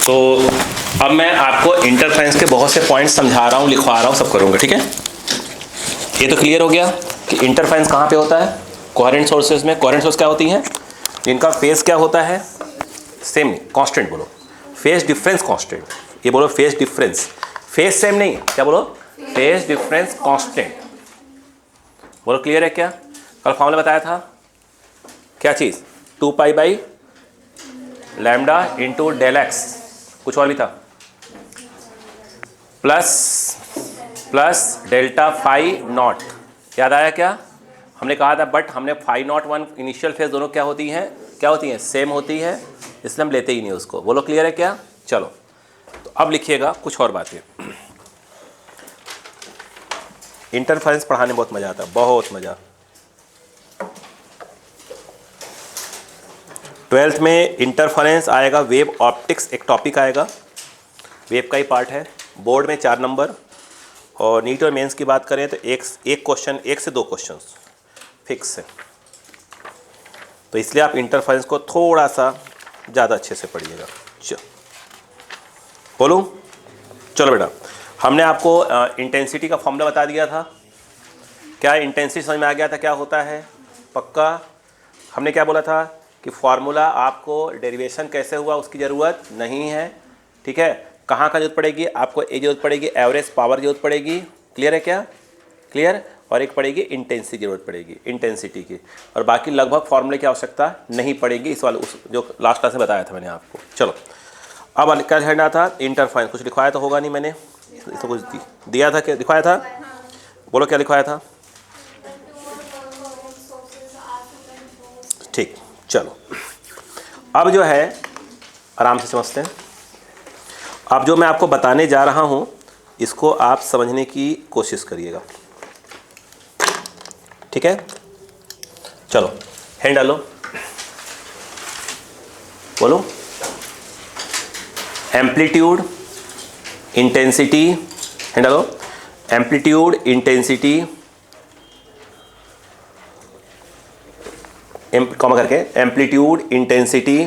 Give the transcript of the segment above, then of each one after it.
तो अब मैं आपको इंटरफेरेंस के बहुत से पॉइंट्स समझा रहा हूँ, लिखवा रहा हूँ, सब करूँगा, ठीक है। ये तो क्लियर हो गया कि इंटरफेरेंस कहाँ पे होता है, कोहेरेंट सोर्सेज में। कोहेरेंट सोर्स क्या होती हैं, जिनका फेज क्या होता है, सेम कांस्टेंट बोलो, फेज डिफरेंस कांस्टेंट, ये बोलो फेज डिफरेंस, फेज सेम नहीं, क्या बोलो, फेज डिफरेंस कांस्टेंट बोलो। क्लियर है क्या? कल फॉर्मूला बताया था, क्या चीज़, 2 pi by lambda into del x, कुछ और भी था, प्लस डेल्टा फाई नॉट, याद आया क्या? हमने कहा था बट हमने फाई नॉट 1 इनिशियल फेज दोनों क्या होती हैं, सेम होती है, इसलिए हम लेते ही नहीं उसको। बोलो क्लियर है क्या? चलो तो अब लिखिएगा कुछ और बातें। इंटरफेरेंस पढ़ाने में बहुत मज़ा आता है, बहुत मज़ा। 12th में इंटरफेरेंस आएगा, वेव ऑप्टिक्स एक टॉपिक आएगा, वेव का ही पार्ट है, बोर्ड में 4 नंबर। और नीट और मेंस की बात करें तो एक क्वेश्चन, 1 से 2 क्वेश्चन फिक्स है, तो इसलिए आप इंटरफेरेंस को थोड़ा सा ज़्यादा अच्छे से पढ़िएगा। चलो बोलूँ, चलो बेटा, हमने आपको इंटेंसिटी का फॉर्मूला बता दिया था, क्या इंटेंसिटी समझ में आ गया था क्या होता है? पक्का। हमने क्या बोला था कि फार्मूला आपको डेरिवेशन कैसे हुआ उसकी ज़रूरत नहीं है, ठीक है। कहाँ का जरूरत पड़ेगी आपको, ये जरूरत पड़ेगी एवरेज पावर जरूरत पड़ेगी, क्लियर है क्या? क्लियर। और एक पड़ेगी इंटेंसिटी जरूरत पड़ेगी, इंटेंसिटी की, और बाकी लगभग फार्मूले की आवश्यकता नहीं पड़ेगी इस वाले, उस जो लास्ट क्लास में बताया था मैंने आपको। चलो अब क्या लिखना था, इंटरफेरेंस कुछ लिखवाया तो होगा नहीं, मैंने इसको कुछ दिया था, क्या लिखवाया था, बोलो क्या लिखवाया था? ठीक, चलो अब जो है आराम से समझते हैं। अब जो मैं आपको बताने जा रहा हूं इसको आप समझने की कोशिश करिएगा, ठीक है। चलो हैंड डालो, बोलो एम्पलीट्यूड इंटेंसिटी, हैंड डालो, एम्पलीट्यूड इंटेंसिटी, कॉमा करके एम्पलीट्यूड इंटेंसिटी,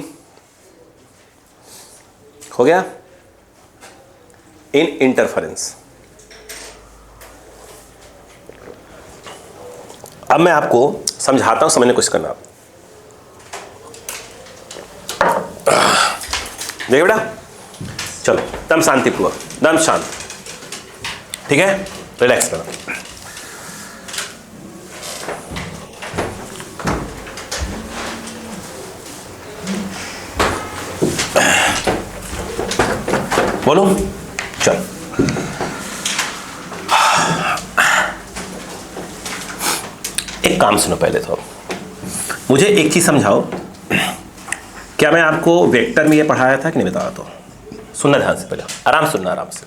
हो गया, इन इंटरफेरेंस। अब मैं आपको समझाता हूं, समझने की कोशिश करना। देखिए बेटा, चलो दम शांतिपूर्वक, दम शांत, ठीक है, रिलैक्स करो। बोलो, चल एक काम सुनो पहले तो, मुझे एक चीज समझाओ, क्या मैं आपको वेक्टर में ये पढ़ाया था कि नहीं बताया? तो सुनना ध्यान से, पहले आराम सुनना, आराम से,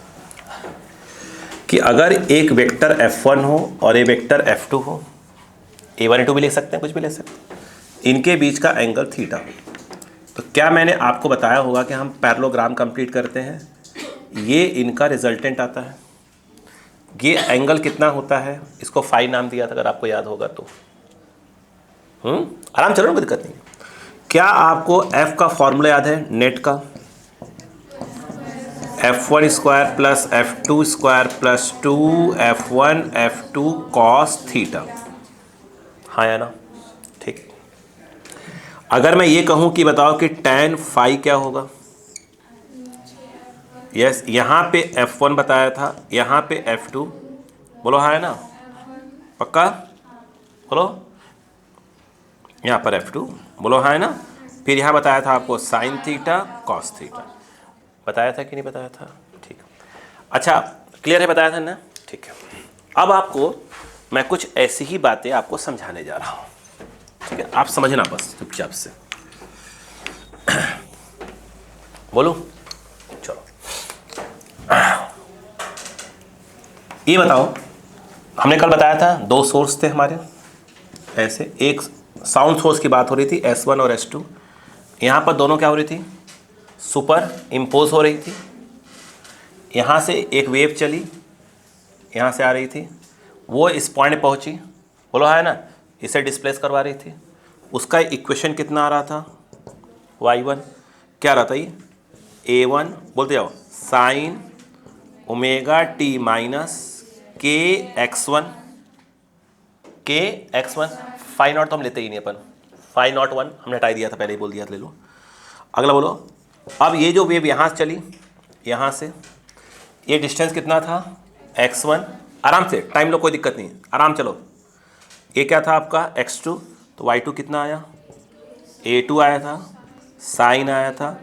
कि अगर एक वेक्टर F1 हो और एक वेक्टर F2 हो, A1 A2 भी ले सकते हैं, कुछ भी ले सकते हैं, इनके बीच का एंगल थीटा हो, तो क्या मैंने आपको बताया होगा कि हम पैरेललोग्राम कंप्लीट करते हैं, ये इनका रिजल्टेंट आता है, ये एंगल कितना होता है, इसको फाई नाम दिया था अगर आपको याद होगा तो। आराम चलो, कोई दिक्कत नहीं। क्या आपको F का फॉर्मूला याद है, नेट का? F1 square plus F2 square plus 2F1 F2 cos theta, हाँ या ना? ठीक। अगर मैं ये कहूं कि बताओ कि tan फाई क्या होगा? यस, यहाँ पे F1 बताया था, यहाँ पे F2, बोलो हाँ है ना? पक्का बोलो, यहाँ पर F2, बोलो हाँ है ना? फिर यहाँ बताया था आपको साइन थीटा कॉस थीटा, बताया था कि नहीं बताया था? ठीक, अच्छा क्लियर है, बताया था ना? ठीक है। अब आपको मैं कुछ ऐसी ही बातें आपको समझाने जा रहा हूँ, ठीक है, आप समझना बस चुपचाप से। बोलो, चलो ये बताओ, हमने कल बताया था 2 सोर्स थे हमारे, ऐसे एक साउंड सोर्स की बात हो रही थी, S1 और S2, यहाँ पर दोनों क्या हो रही थी, सुपर इम्पोज हो रही थी, यहाँ से एक वेव चली, यहाँ से आ रही थी, वो इस पॉइंट पहुँची, बोलो है ना, इसे डिस्प्लेस करवा रही थी, उसका इक्वेशन कितना आ रहा था, y1, क्या रहा था ये, A1 बोलते जाओ साइन ओमेगा टी माइनस के एक्स1 फाई नॉट तो हम लेते ही नहीं अपन, फाई नॉट 1 हमने हटा दिया था, पहले ही बोल दिया था, ले लो। अगला बोलो, अब ये जो वेव यहाँ से चली, यहाँ से ये डिस्टेंस कितना था x1, आराम से टाइम लो, कोई दिक्कत नहीं, आराम चलो। ये क्या था आपका x2, तो y2 कितना आया, A2 आया था, साइन आया था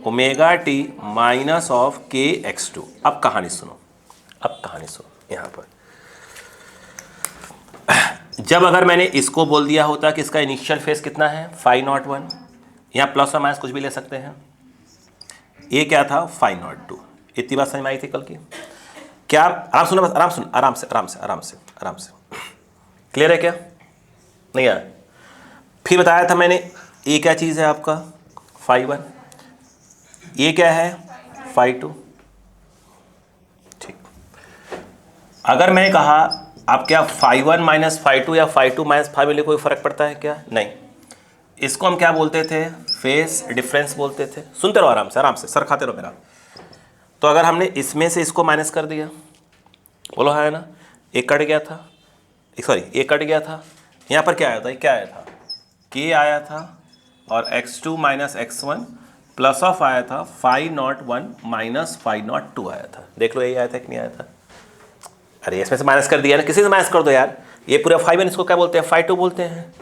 ओमेगा टी माइनस ऑफ के x2। अब कहानी सुनो, यहाँ पर जब अगर मैंने इसको बोल दिया होता कि इसका इनिशियल फेस कितना है फाई नॉट 1, यहाँ प्लस और माइनस कुछ भी ले सकते हैं, ये क्या था फाई नॉट 2। इतनी बात समझ में आई थी कल की? क्या आराम सुनो, बस आराम से क्लियर है क्या? नहीं आया? फिर बताया था मैंने ये क्या चीज़ है आपका फाई 1, ये क्या है फाई 2। ठीक, अगर मैंने कहा अब क्या फाई 1 माइनस फाई 2 या फाई 2 माइनस फाई में कोई फ़र्क पड़ता है क्या? नहीं, इसको हम क्या बोलते थे, फेस डिफरेंस बोलते थे। सुनते रहो आराम से, सर खाते रहो मेरा। तो अगर हमने इसमें से इसको माइनस कर दिया, बोलो है ना, एक कट गया था, सॉरी एक कट गया था, यहाँ पर क्या आया था, क्या आया था, के आया था, और x2 minus x1 plus of आया था phi naught 1 minus phi naught 2 आया था। देख लो यही आया था कि नहीं आया था? अरे इसमें से माइनस कर दिया ना, किसी से माइनस कर दो यार, ये पूरा फाई 1 इसको क्या बोलते हैं, फाई 2 बोलते हैं।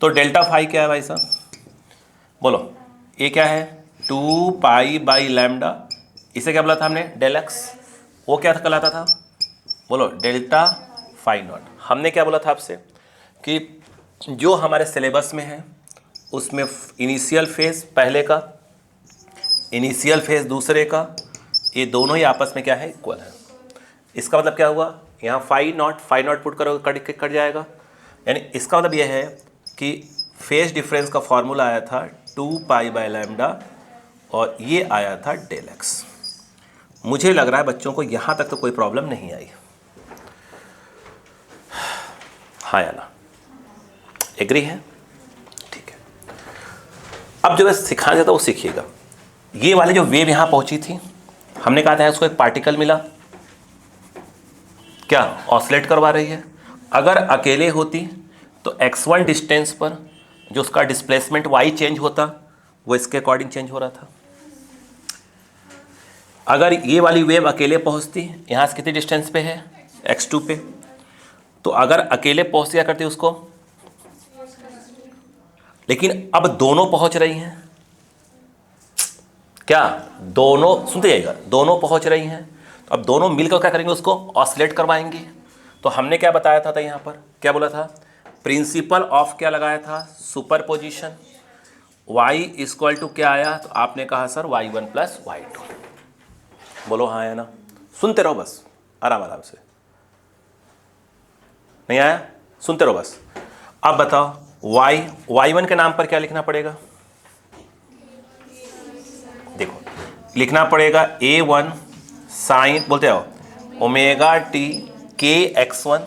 तो डेल्टा फाई क्या है भाई साहब, बोलो ये क्या है 2 पाई बाई लैम्डा, इसे क्या बोला था हमने डेल एक्स, वो क्या कहलाता था, बोलो डेल्टा फाई नॉट। हमने क्या बोला था आपसे कि जो हमारे सिलेबस में है उसमें इनिशियल फेज पहले का, इनिशियल फेज दूसरे का, ये दोनों ही आपस में क्या है इक्वल है। इसका मतलब क्या हुआ, यहाँ फाई नॉट पुट करोगे कट जाएगा, यानी इसका मतलब यह है कि फेज डिफरेंस का फॉर्मूला आया था 2 पाई बाय लैम्डा और ये आया था डेल एक्स। मुझे लग रहा है बच्चों को यहाँ तक तो कोई प्रॉब्लम नहीं आई, हाँ या ना, एग्री है? ठीक है, अब जो मैं सिखाना चाहता वो सीखिएगा। ये वाली जो वेव यहाँ पहुँची थी, हमने कहा था उसको एक पार्टिकल मिला, क्या ऑसिलेट करवा रही है। अगर अकेले होती तो x1 डिस्टेंस पर जो उसका डिस्प्लेसमेंट y चेंज होता वो इसके अकॉर्डिंग चेंज हो रहा था। अगर ये वाली वेव अकेले पहुंचती, यहाँ से कितनी डिस्टेंस पे है x2 पे, तो अगर अकेले पहुंच क्या करती उसको, लेकिन अब दोनों पहुंच रही हैं, क्या दोनों, सुनते जाइएगा, दोनों पहुंच रही हैं, तो अब दोनों मिलकर क्या करेंगे उसको ऑसिलेट करवाएंगे। तो हमने क्या बताया था यहाँ पर, क्या बोला था, प्रिंसिपल ऑफ क्या लगाया था, सुपरपोजिशन। y इक्वल टू क्या आया, तो आपने कहा सर y1 प्लस y2। बोलो हाँ या ना, सुनते रहो बस आराम से, नहीं आया, सुनते रहो बस। अब बताओ y1 के नाम पर क्या लिखना पड़ेगा, देखो लिखना पड़ेगा A1 साइन, बोलते आओ ओमेगा टी के x1,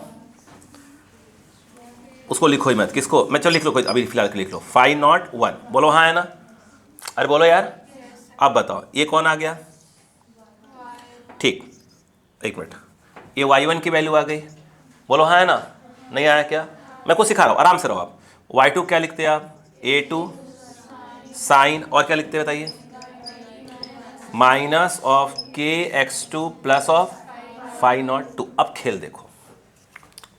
उसको लिखो ही मत, किसको, मैं चलो लिख लो, कोई अभी फिलहाल लिख लो, फाई नॉट 1। बोलो हाँ है ना, अरे बोलो यार। अब बताओ ये कौन आ गया, ठीक, एक मिनट, ये y1 की वैल्यू आ गई, बोलो हाँ है ना, नहीं आया क्या? मैं कुछ सिखा रहा हूँ, आराम से रहो आप। y2 क्या लिखते हैं आप, A2 साइन, और क्या लिखते हैं बताइए, माइनस ऑफ के x2 plus of phi naught 2। अब खेल देखो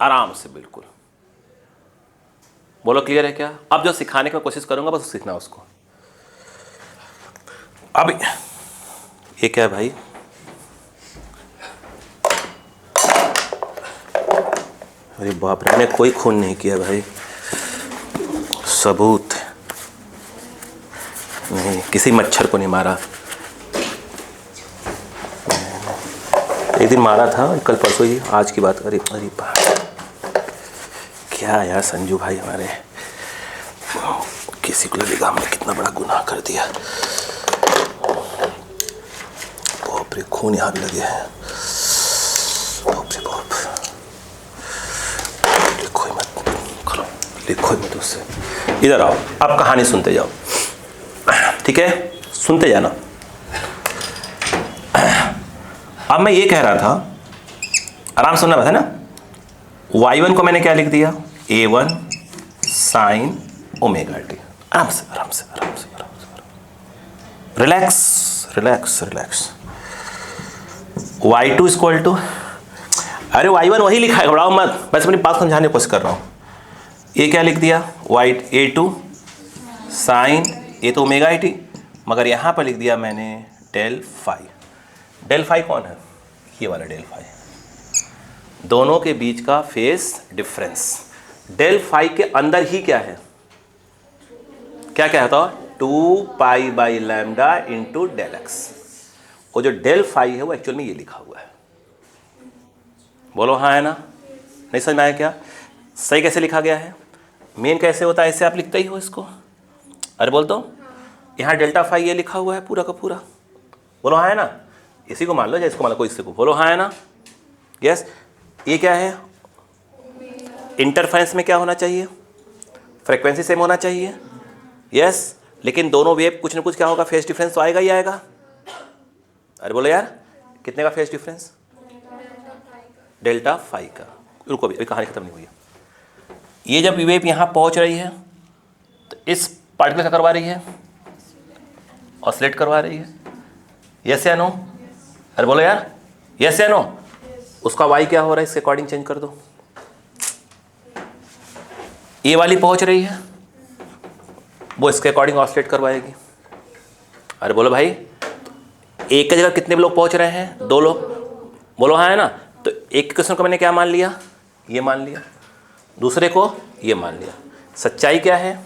आराम से, बिल्कुल बोलो क्लियर है क्या? अब जो सिखाने की कोशिश करूंगा बस सीखना उसको। अब ये क्या है भाई, अरे बाप रे, मैंने कोई खून नहीं किया भाई, सबूत नहीं, किसी मच्छर को नहीं मारा, एक दिन मारा था कल परसों ही, आज की बात। अरे अरे क्या यार संजू भाई, हमारे किसी को लगेगा हमने कितना बड़ा गुनाह कर दिया। बाप रे, खून यहाँ भी लगे हैं, बाप रे बाप, लिखो ही मत उससे। इधर आओ, अब कहानी सुनते जाओ, ठीक है? सुनते जाना। अब मैं ये कह रहा था, आराम से सुनना बस है ना। y1 को मैंने क्या लिख दिया, a1 साइन ओमेगा टी। आराम से आराम से आराम से आराम से, relax relax relax. y2 equal to, अरे y1 वही लिखा है, घबराओ मत, बस अपनी बात समझाने की कोशिश कर रहा हूँ। ये क्या लिख दिया, a2 साइन, ये तो ओमेगा टी, मगर यहाँ पर लिख दिया मैंने डेल फाई। डेल फाई कौन है, ये वाला डेल फाई, दोनों के बीच का फेस डिफरेंस। डेल फाई के अंदर ही क्या है, क्या क्या होता है, 2 pi by lambda into del x. वो जो डेल फाई है वो एक्चुअल में ये लिखा हुआ है। बोलो हाँ है ना, नहीं समझ में आया क्या, सही कैसे लिखा गया है, मेन कैसे होता है, ऐसे आप लिखते ही हो इसको। अरे बोल दो, यहाँ डेल्टा फाई ये लिखा हुआ है पूरा का पूरा। बोलो हाँ है ना, इसी को मान लो या इसको मान लो, कोई इसी को, बोलो हाँ है ना। यस, ये क्या है, इंटरफेरेंस में क्या होना चाहिए, फ्रीक्वेंसी सेम होना चाहिए। यस, लेकिन दोनों वेव कुछ ना कुछ क्या होगा, फेस डिफरेंस तो आएगा ही आएगा। अरे बोलो यार, कितने का फेस डिफरेंस, डेल्टा फाई का। रुको अभी कहानी खत्म नहीं हुई है। ये जब वेव यहाँ पहुँच रही है तो इस पार्टिकल क्या करवा रही है, ऑसिलेट करवा रही है। यस या नो, अरे बोलो यार, यस या नो। उसका वाई क्या हो रहा है, इसके अकॉर्डिंग चेंज कर दो। ये वाली पहुंच रही है, वो इसके अकॉर्डिंग ऑसिलेट करवाएगी। अरे बोलो भाई, एक की जगह कितने लोग पहुंच रहे हैं, 2 लोग। बोलो हाँ है ना, तो एक क्वेश्चन को मैंने क्या मान लिया, ये मान लिया, दूसरे को ये मान लिया। सच्चाई क्या है,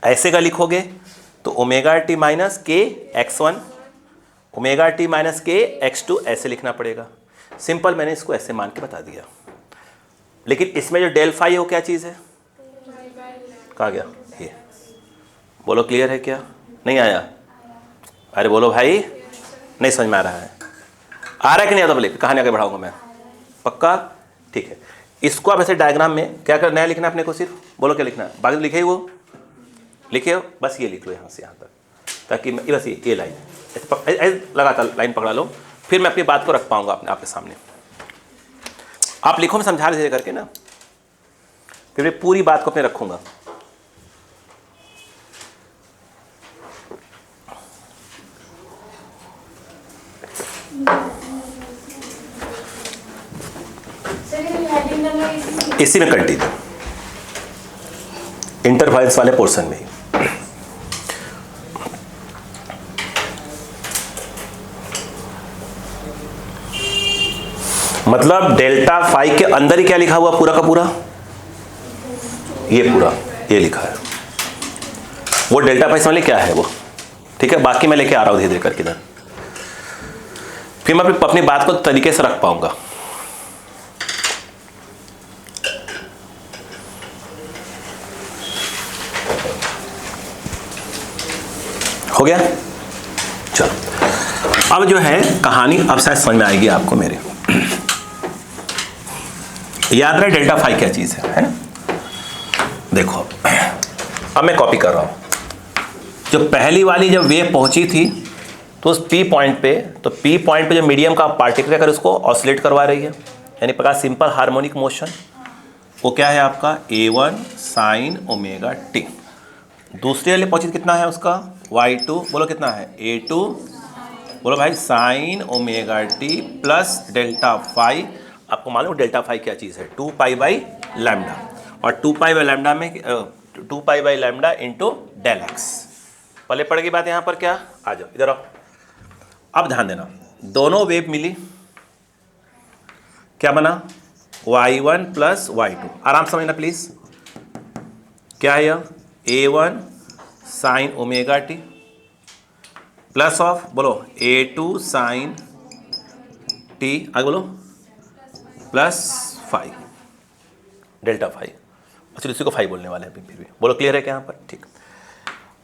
ऐसे का लिखोगे तो ओमेगा टी माइनस के x1, ओमेगा टी माइनस के x2 ऐसे लिखना पड़ेगा। सिंपल, मैंने इसको ऐसे मान के बता दिया। लेकिन इसमें जो डेल फाई है वो क्या चीज़ है, कहाँ गया ये, बोलो क्लियर है क्या, नहीं आया। अरे बोलो भाई, नहीं समझ में आ रहा है, आ रहा है कि नहीं आता, बोले कहानी आगे बढ़ाऊंगा मैं, पक्का, ठीक है। इसको आप ऐसे डायग्राम में क्या कर, नया लिखना है अपने को, सिर्फ बोलो क्या लिखना है, बाकी लिखे ही वो लिखे हो, बस ये लिख लो यहाँ से यहाँ तक, ताकि बस ये लाइन ऐसे लगातार लाइन पकड़ा लो, फिर मैं अपनी बात को रख पाऊंगा अपने आपके सामने। आप लिखो, मैं समझा धीरे करके ना, फिर मैं पूरी बात को अपने रखूंगा। इसी में कंटिन्यू, इंटरफेरेंस वाले पोर्शन में ही। मतलब डेल्टा फाई के अंदर ही क्या लिखा हुआ पूरा का पूरा, ये पूरा ये लिखा है, वो डेल्टा फाई समझ क्या है वो, ठीक है। बाकी मैं लेके आ रहा हूं धीरे धीरे करके इधर, फिर मैं अपनी बात को तरीके से रख पाऊंगा। हो गया, चलो अब जो है कहानी अब शायद समझ में आएगी आपको मेरे। याद रहे डेल्टा फाई क्या चीज है ना। देखो अब मैं कॉपी कर रहा हूं, जो पहली वाली जब वेव पहुंची थी तो उस पी पॉइंट पे, तो पी पॉइंट पे जो मीडियम का पार्टिकल अगर उसको ऑसिलेट करवा रही है, यानी प्रकार सिंपल हार्मोनिक मोशन, वो क्या है आपका a1 साइन ओमेगा टी। दूसरे वाले पहुंची कितना है उसका y2, बोलो कितना है a2, बोलो भाई sine omega T plus delta phi. आपको मालूम डेल्टा फाई क्या चीज़ है, 2 पाई बाई लैम्डा, और 2 पाई बाई लैम्डा में 2 pi by lambda into del x. पहले पड़ गई बात यहाँ पर, क्या आ जाओ इधर आओ। अब ध्यान देना, दोनों वेव मिली, क्या बना y1 प्लस y2। आराम से समझना प्लीज, क्या है यह a1 sign omega T plus of, बोलो a2 साइन टी, आगे बोलो प्लस फाई डेल्टा फाई। अच्छा इसी को फाई बोलने वाले हैं फिर भी, बोलो क्लियर है क्या यहाँ पर, ठीक।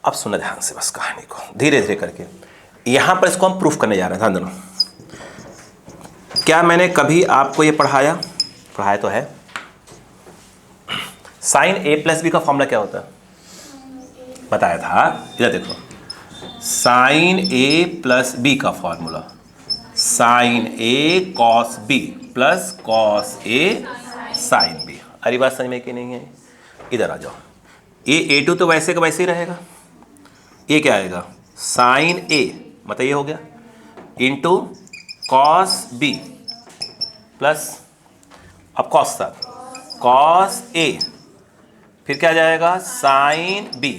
अब सुनना ध्यान से बस कहानी को धीरे धीरे करके, यहाँ पर इसको हम प्रूफ करने जा रहे हैं, ध्यान देना। क्या मैंने कभी आपको ये पढ़ाया तो है, साइन a प्लस बी का फॉर्मूला क्या होता है, बताया था। इधर देखो, साइन ए प्लस बी का formula, sign A cos B plus cos A sine B. अरे बात समझ में कि नहीं है? इधर आ जाओ। ए टू तो वैसे का वैसे ही रहेगा, ये क्या आएगा साइन ए मतलब ये हो गया इंटू कॉस बी प्लस अब कॉस था कॉस ए, फिर क्या जाएगा साइन बी।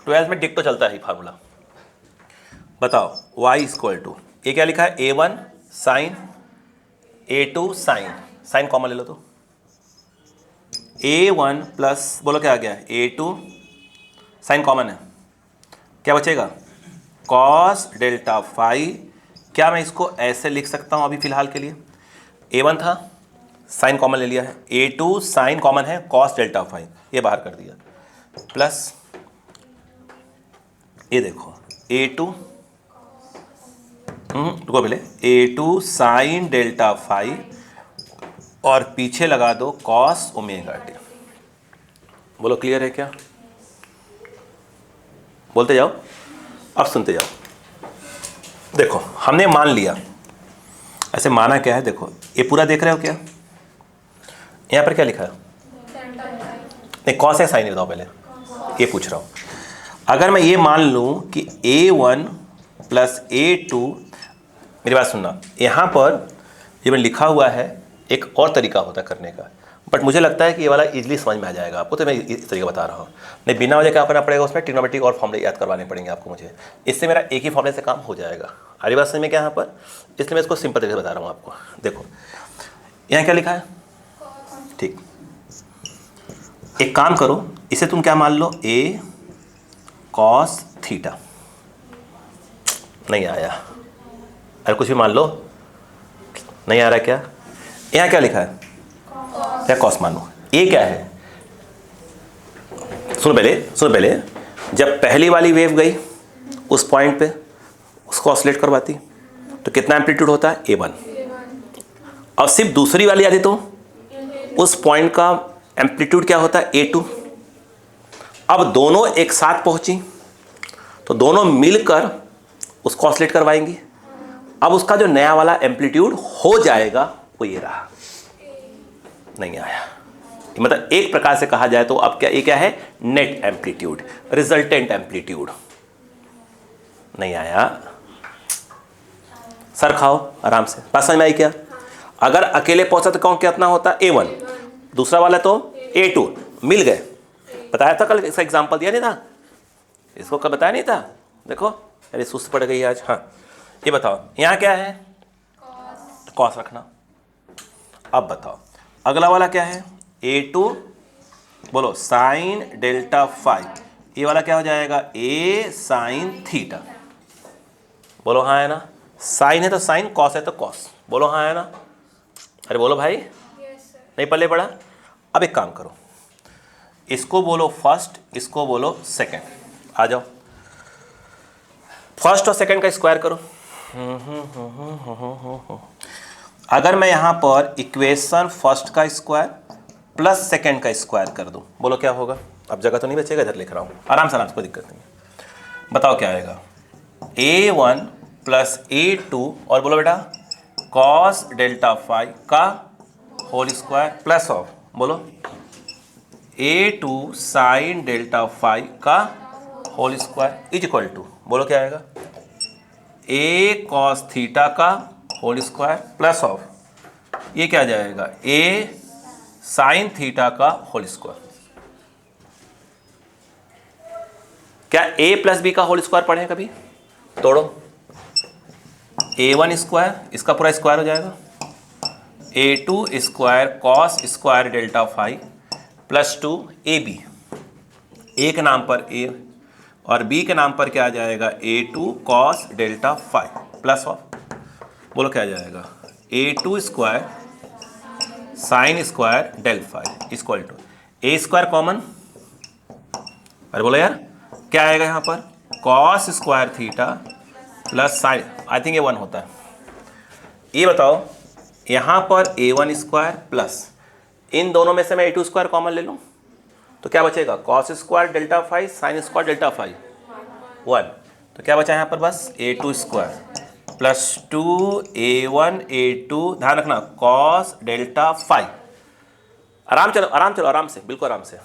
12 में डिक्टो चलता है फार्मूला। बताओ y इक्वल टू ये क्या लिखा है a1 sign a2 sign, sign common ले लो तो a1 प्लस बोलो क्या आ गया a2 साइन कॉमन है, क्या बचेगा कॉस डेल्टा फाई। क्या मैं इसको ऐसे लिख सकता हूँ अभी फिलहाल के लिए? a1 था साइन कॉमन ले लिया है, a2 साइन कॉमन है कॉस डेल्टा फाई ये बाहर कर दिया, प्लस ये देखो a2 रुको पहले a2 साइन डेल्टा फाई और पीछे लगा दो कॉस ओमेगा टी। बोलो क्लियर है क्या? बोलते जाओ, अब सुनते जाओ। देखो हमने मान लिया, ऐसे माना क्या है देखो, ये पूरा देख रहे हो क्या? यहाँ पर क्या लिखा है? नहीं कॉस है साइन बताओ पहले, ये पूछ रहा हूँ। अगर मैं ये मान लूँ कि a1 प्लस a2, मेरी बात सुनना, यहाँ पर ये मैंने लिखा हुआ है, एक और तरीका होता है करने का, बट मुझे लगता है कि ये वाला इजीली समझ में आ जाएगा आपको, तो मैं इस तरीका बता रहा हूँ। नहीं बिना वजह क्या करना पड़ेगा, उसमें ट्रिग्नोमेट्रिक और फॉर्मूले याद करवाने पड़ेंगे आपको मुझे, इससे मेरा एक ही फॉर्मूले से काम हो जाएगा। अरे बात समझ में क्या यहाँ पर? इसलिए मैं इसको सिंपल तरीके से बता रहा हूँ आपको। देखो यहाँ क्या लिखा है, ठीक, एक काम करो, इसे तुम क्या मान लो a कॉस थीटा, नहीं आया, अरे कुछ भी मान लो, नहीं आ रहा क्या? यहाँ क्या लिखा है? क्या कॉस मानो, ये क्या है? सुनो पहले, जब पहली वाली वेव गई उस पॉइंट पे उसको ऑसिलेट करवाती तो कितना एम्पलीट्यूड होता है a1, और सिर्फ दूसरी वाली आती तो उस पॉइंट का एम्पलीट्यूड क्या होता है a2। अब दोनों एक साथ पहुंची तो दोनों मिलकर उसको ऑसिलेट करवाएंगी। अब उसका जो नया वाला एम्पलीट्यूड हो जाएगा वो ये रहा, नहीं आया। मतलब एक प्रकार से कहा जाए तो अब क्या, ये क्या है नेट एम्पलीट्यूड, रिजल्टेंट एम्पलीट्यूड, नहीं आया। सर खाओ आराम से, बात समझ में आई क्या? अगर अकेले पहुंचा तो कौन कितना होता a1, दूसरा वाला तो a2, मिल गए। बताया था कल, इसका एग्जांपल दिया नहीं था, इसको कल बताया नहीं था? देखो अरे सुस्त पड़ गई आज। हाँ ये बताओ यहाँ क्या है, कॉस रखना। अब बताओ अगला वाला क्या है, a2 बोलो साइन डेल्टा फाई, ये वाला क्या हो जाएगा a साइन थीटा। बोलो हाँ है ना, साइन है तो साइन, कॉस है तो कॉस, बोलो हाँ है ना? अरे बोलो भाई, नहीं पल्ले पड़ा? अब एक काम करो, इसको बोलो फर्स्ट, इसको बोलो सेकंड। आ जाओ फर्स्ट और सेकंड का स्क्वायर करो। अगर मैं यहाँ पर इक्वेशन फर्स्ट का स्क्वायर प्लस सेकंड का स्क्वायर कर दूं, बोलो क्या होगा? अब जगह तो नहीं बचेगा, इधर लिख रहा हूँ, आराम से कोई दिक्कत नहीं है। बताओ क्या आएगा, a1 प्लस a2 और बोलो बेटा कॉस डेल्टा फाई का होल स्क्वायर प्लस ऑफ बोलो a2 साइन डेल्टा फाई का whole square is equal to बोलो क्या आएगा a कॉस थीटा का होल स्क्वायर प्लस ऑफ ये क्या आ जाएगा a साइन थीटा का होल स्क्वायर। क्या a प्लस बी का होल स्क्वायर पढ़े कभी? तोड़ो, a1 स्क्वायर, इसका पूरा स्क्वायर हो जाएगा, a2 square cos square delta phi plus 2 ab, a के नाम पर a और b के नाम पर क्या आ जाएगा a2 cos delta phi plus of बोलो क्या आ जाएगा a2 square sine square del phi equal to a square common, अरे बोलो यार क्या आएगा यहाँ पर cos square theta plus sine, I think ये 1 होता है। ये बताओ यहाँ पर a1 स्क्वायर प्लस इन दोनों में से मैं a2 स्क्वायर कॉमन ले लूँ तो क्या बचेगा cos square delta phi sine square delta phi 1, तो क्या बचा यहाँ पर बस a2 square plus 2a1 a2, ध्यान रखना कॉस डेल्टा फाई। आराम चलो आराम चलो आराम से, बिल्कुल आराम से।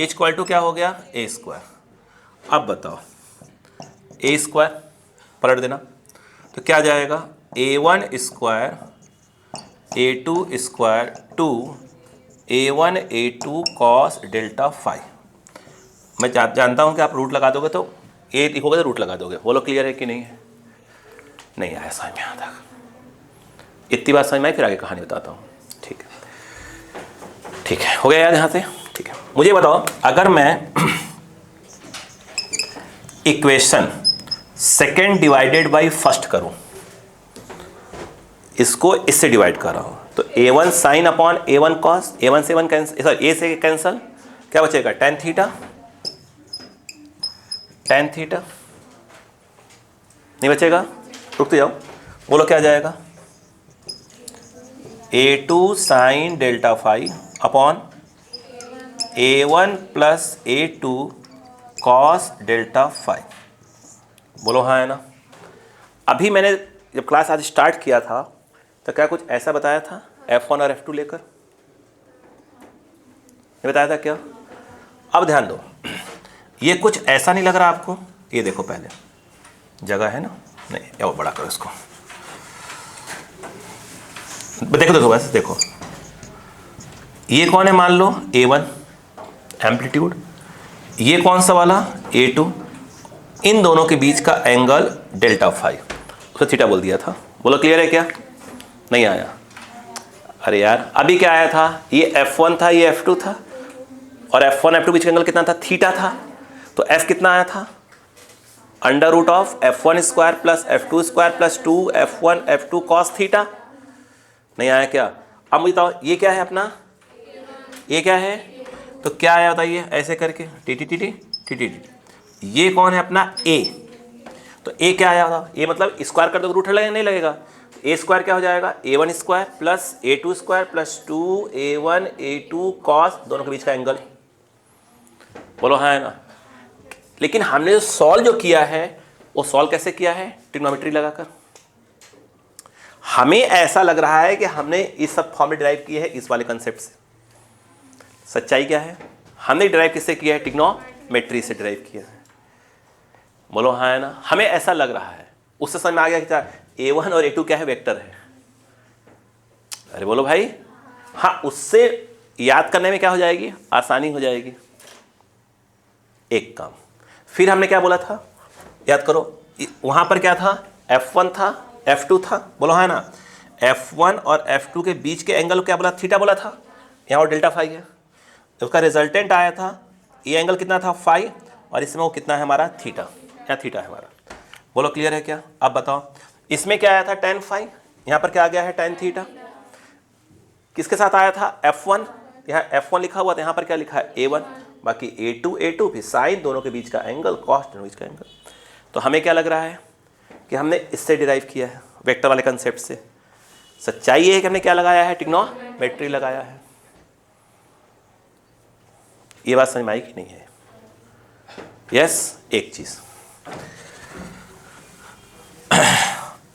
इक्वल टू क्या हो गया a स्क्वायर। अब बताओ a स्क्वायर पलट देना तो क्या जाएगा a1 square a2 square 2a1 a2 cos delta phi. मैं जानता हूं कि आप रूट लगा दोगे तो ए लिखोगे तो रूट लगा दोगे। बोलो क्लियर है कि नहीं है? नहीं आया समझ में यहाँ तक? इतनी बात समझ में आई, फिर आगे कहानी बताता हूँ। ठीक है ठीक है, हो गया याद यहाँ से? ठीक है, मुझे बताओ अगर मैं equation second divided by first करूं, इसको इससे डिवाइड कर रहा हूं, तो a1 sine upon a1 cos, a1 से 1 कैंसिल, सॉरी a से कैंसिल, क्या बचेगा tan थीटा, tan थीटा नहीं बचेगा? रुकते जाओ, बोलो क्या जाएगा a2 sine delta phi upon a1 plus a2 cos delta phi. बोलो हाँ है ना? अभी मैंने जब क्लास आज स्टार्ट किया था तो क्या कुछ ऐसा बताया था f1 और f2 लेकर? ये बताया था क्या? अब ध्यान दो, ये कुछ ऐसा नहीं लग रहा आपको? ये देखो पहले जगह है ना, नहीं या बड़ा करो इसको, देखो देखो बस देखो, ये कौन है मान लो a1 एम्पलीट्यूड, ये कौन सा वाला a2, इन दोनों के बीच का एंगल डेल्टा फाई, उसे थीटा बोल दिया था। बोलो क्लियर है क्या? नहीं आया? अरे यार अभी क्या आया था, ये f1 था ये f2 था, और f1 f2 बीच का एंगल कितना था? थीटा था। तो f कितना आया था? Under root of f1 square plus f2 square plus 2f1 f2 cos theta. नहीं आया क्या? अब मुझे बताओ ये क्या है अपना, ये क्या है? तो क्या आया बताइए ऐसे करके T T T T T T T. ये कौन है अपना a, तो a क्या आया था? ये मतलब स्क्वायर कर दो रूट लगेगा नहीं लगेगा? a स्क्वायर क्या हो जाएगा a1 square plus a2 square plus 2a1 a2 cos, दोनों के बीच का एंगल। बोलो हाँ है ना? लेकिन हमने जो सॉल्व जो किया है वो सॉल्व कैसे किया है? ट्रिग्नोमेट्री लगाकर। हमें ऐसा लग रहा है कि हमने इस सब फॉर्मूले डिराइव किए हैं इस वाले कंसेप्ट से। सच्चाई क्या है? हमने डिराइव किससे किया है? ट्रिग्नोमेट्री से डिराइव किया है। बोलो हाँ है ना? हमें ऐसा लग रहा है, उससे समझ में आ गया कि a1 और a2 क्या है? वेक्टर है। अरे बोलो भाई हाँ, उससे याद करने में क्या हो जाएगी? आसानी हो जाएगी। एक काम फिर हमने क्या बोला था याद करो, वहां पर क्या था? f1 था f2 था। बोलो हाँ ना? f1 और f2 के बीच के एंगल क्या बोला? थीटा बोला था। यहाँ और डेल्टा फाई है, तो उसका रिजल्टेंट आया था, ये एंगल कितना था? फाई, और इसमें वो कितना है हमारा? थीटा। क्या थीटा है हमारा? बोलो क्लियर है क्या? अब बताओ इसमें क्या आया था? tan फाई, यहाँ पर क्या आ गया है? tan theta. किसके साथ आया था? f1, यहाँ f1 लिखा हुआ था, यहाँ पर क्या लिखा है? a1, बाकी a2 फिर साइन, दोनों के बीच का एंगल, कॉस, दोनों के बीच का एंगल। तो हमें क्या लग रहा है कि हमने इससे डिराइव किया है, वेक्टर वाले कंसेप्ट से। सच्चाई ये है कि हमने क्या लगाया है? ट्रिग्नोमेट्री लगाया है। ये बात समझ में आई कि नहीं है? यस। एक चीज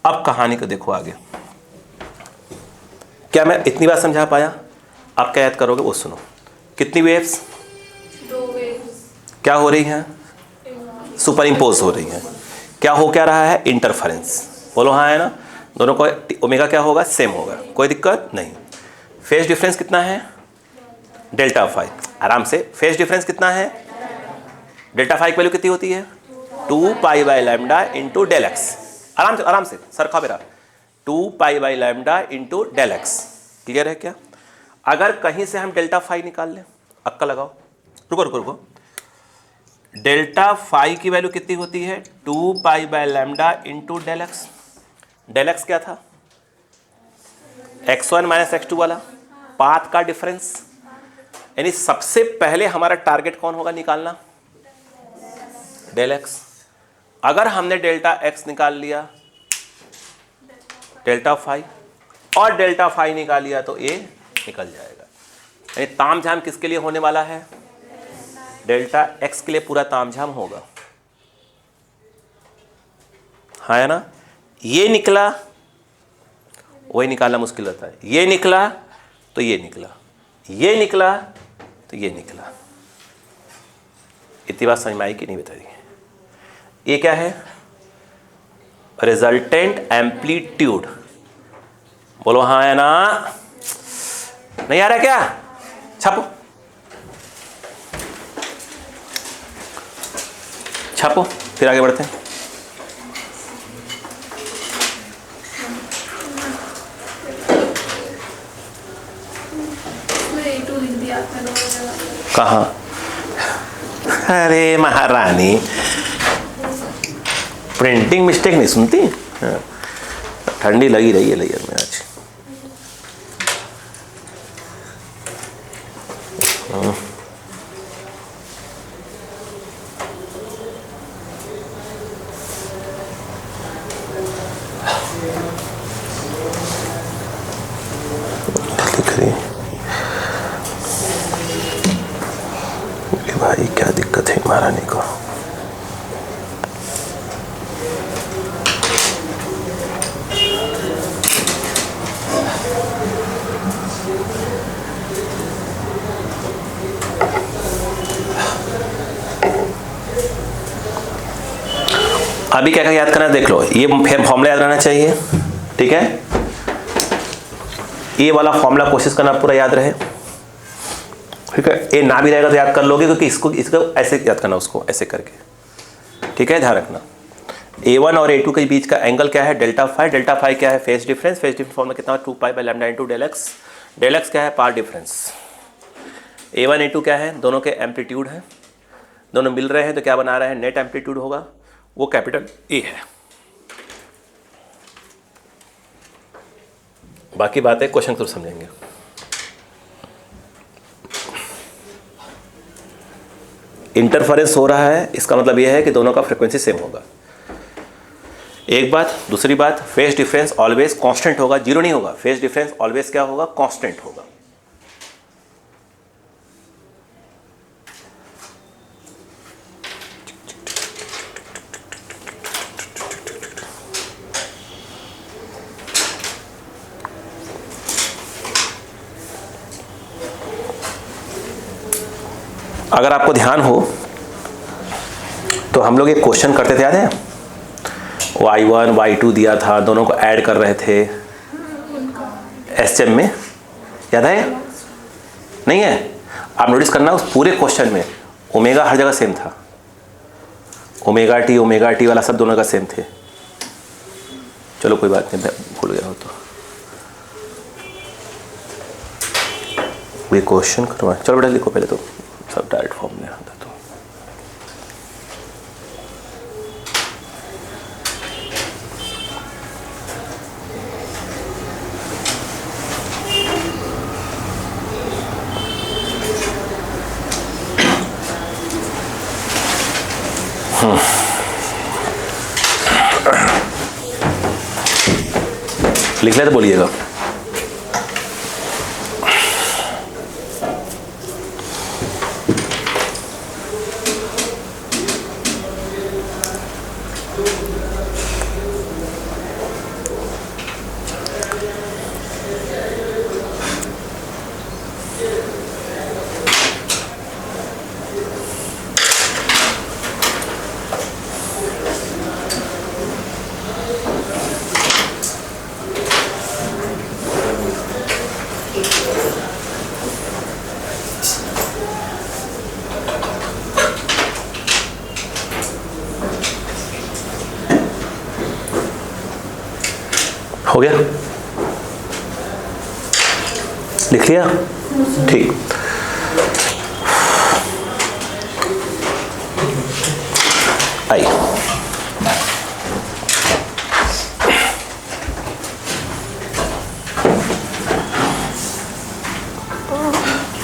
अब कहानी को देखो आगे। क्या मैं इतनी बात समझा पाया? आप क्या याद करोगे वो सुनो। कितनी वेव्स? 2 वेव्स क्या हो रही हैं? सुपर इम्पोज हो रही हैं। क्या हो क्या रहा है? इंटरफेरेंस। बोलो हाँ है ना? दोनों को ओमेगा क्या होगा? सेम होगा, कोई दिक्कत नहीं। फेज डिफरेंस कितना है? Delta phi. आराम से, फेज डिफरेंस कितना है? डेल्टा फाई की वैल्यू कितनी होती है? 2 pi by lambda into del x. आराम से सरखा मेरा, 2 pi by lambda into del x. Clear है क्या? अगर कहीं से हम डेल्टा फाई निकाल लें, अक्का लगाओ, रुको, डेल्टा फाई की वैल्यू कितनी होती है? 2 pi by lambda into del x. Del x क्या था? x1 माइनस x2 वाला पाथ का डिफरेंस। यानी सबसे पहले हमारा टारगेट कौन होगा निकालना? Del x. अगर हमने डेल्टा एक्स निकाल लिया, डेल्टा फाई, और डेल्टा फाई निकाल लिया तो ए निकल जाएगा। यानी तामझाम किसके लिए होने वाला है? डेल्टा एक्स के लिए पूरा तामझाम होगा। हाँ है ना, ये निकला वही निकालना मुश्किल रहता है, ये निकला तो ये निकला, ये निकला तो ये निकला। इतनी बात समझ में आई कि नहीं बताइए। ये क्या है, रिजल्टेंट एम्पलीट्यूड, बोलो हाँ है ना, नहीं आ रहा क्या, छापो छापो, फिर आगे बढ़ते हैं। A2 लिख दिया आपने दोनों जगह। कहाँ, अरे महारानी प्रिंटिंग मिस्टेक नहीं सुनती। हाँ। ठंडी लगी रही है लेयर में आज। दिख रही है भाई, क्या दिक्कत है महारानी को। अभी क्या क्या याद करना है देख लो, ये फॉर्मूला याद रहना चाहिए, ठीक है। ये वाला फॉर्मूला कोशिश करना पूरा याद रहे, ठीक है। ये ना भी रहेगा तो याद कर लोगे, क्योंकि इसको ऐसे याद करना, उसको ऐसे करके, ठीक है, ध्यान रखना। A1 और A2 के बीच का एंगल क्या है, डेल्टा फाई। डेल्टा फाई क्या है, phase difference. Phase difference formula कितना, 2 pi by lambda into del x. Del x क्या है, पाथ डिफरेंस। A1 A2 क्या है, दोनों के एम्पलीट्यूड है, दोनों मिल रहे हैं तो क्या बना रहे हैं, नेट एम्पलीट्यूड होगा, वो कैपिटल ए है। बाकी बातें क्वेश्चन थ्रू समझेंगे। इंटरफेरेंस हो रहा है, इसका मतलब यह है कि दोनों का फ्रीक्वेंसी सेम होगा, एक बात। दूसरी बात, फेज डिफरेंस ऑलवेज कांस्टेंट होगा, जीरो नहीं होगा। फेज डिफरेंस ऑलवेज क्या होगा, कांस्टेंट होगा। अगर आपको ध्यान हो तो हम लोग एक क्वेश्चन करते थे, याद है, y1 y2 दिया था, दोनों को ऐड कर रहे थे एसएम में, याद है, नहीं है। आप नोटिस करना उस पूरे क्वेश्चन में ओमेगा हर जगह सेम था, ओमेगा टी वाला सब दोनों का सेम थे। चलो कोई बात नहीं, भूल गया हो तो ये क्वेश्चन करवा, चलो बेटा लिखो पहले तो, सब डायरेक्ट फॉर्म में आता तो। लिख ले तो बोलिएगा। हो गया, लिख लिया, ठीक। आई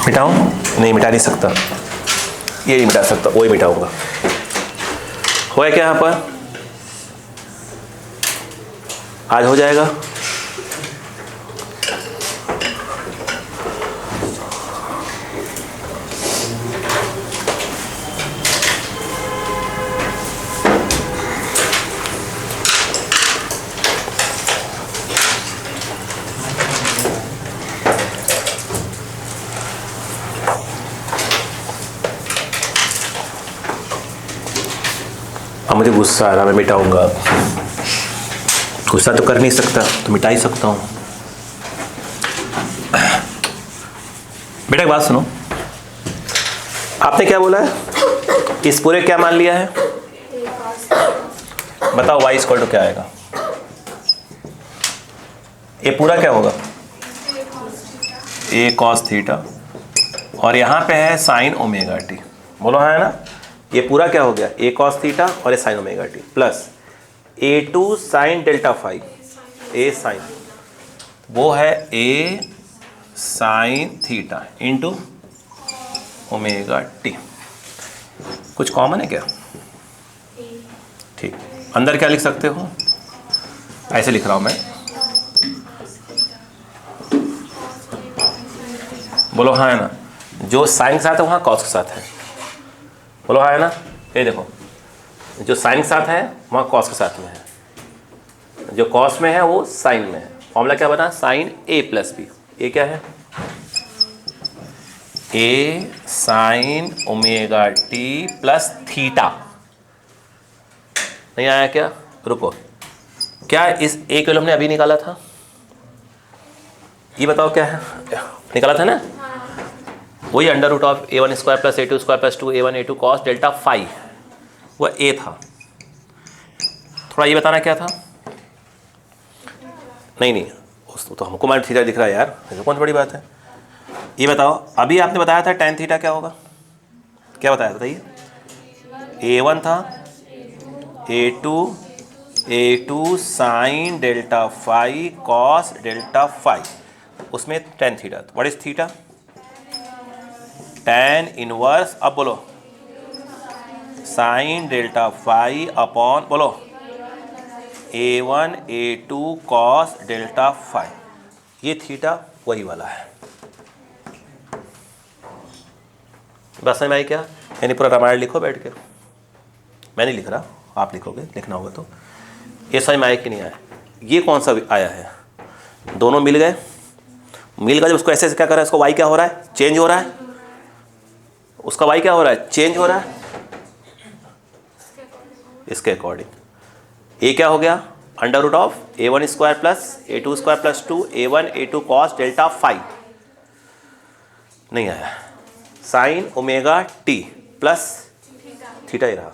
मिटाऊं, नहीं मिटा नहीं सकता, ये नहीं मिटा सकता, वही मिटाऊंगा। हुआ क्या यहाँ पर, आज हो जाएगा। मुझे गुस्सा आ रहा, मैं मिटाऊंगा। गुस्सा तो कर नहीं सकता, तो मिटा ही सकता हूँ। बेटा एक बात सुनो, आपने क्या बोला है? इस पूरे क्या मान लिया है? बताओ y इक्वल टू क्या आएगा? ये पूरा क्या होगा? a cos थीटा, और यहाँ पे है साइन ओमेगा टी। बोलो हाँ है ना? ये पूरा क्या हो गया? a cos थीटा और ये sine omega T plus a2 sine delta phi, a sine, वो है a sine theta into omega t. कुछ कॉमन है क्या? ठीक, अंदर क्या लिख सकते हो? ऐसे लिख रहा हूं मैं, बोलो हाँ है ना? जो साइन के साथ है वहाँ कॉस के साथ है, बोलो हाँ है ना? ये देखो, जो साइन के साथ है वहाँ कॉस के साथ में है, जो कॉस में है वो साइन में है। फॉर्मूला क्या बना? Sine a plus B. ये क्या है? a sine omega T plus theta. नहीं आया क्या? रुको, क्या इस a के लिए हमने अभी निकाला था? ये बताओ क्या है? निकाला था ना? वही under root of a1 square plus a2 square plus 2a1 a2 cos delta phi, वह a था। थोड़ा ये बताना क्या था? नहीं तो हमको मान थीटा दिख रहा है यार, ऐसा कौन सी बड़ी बात है। ये बताओ, अभी आपने बताया था tan थीटा क्या होगा? क्या बताया था? बताइए। a1 था, a2 sine delta phi cos delta phi, उसमें tan theta. What is theta? tan inverse, अब बोलो, साइन डेल्टा फाई अपॉन, बोलो, a1 a2 cos delta phi. ये थीटा वही वाला है। बस समझ में आई क्या? यानी पूरा रामायण लिखो बैठ के। मैं नहीं लिख रहा, आप लिखोगे, लिखना होगा तो। ये समझ में आया कि नहीं आया? ये कौन सा आया है? दोनों मिल गए, जब उसको ऐसे क्या कर रहा है, उसको y क्या हो रहा है? चेंज हो रहा है। उसका y क्या हो रहा है? चेंज हो रहा है इसके अकॉर्डिंग। ये क्या हो गया? Under root of a1 square plus a2 square plus 2 a1 a2 cos delta phi. नहीं आया। Sine omega T plus theta ही रहा।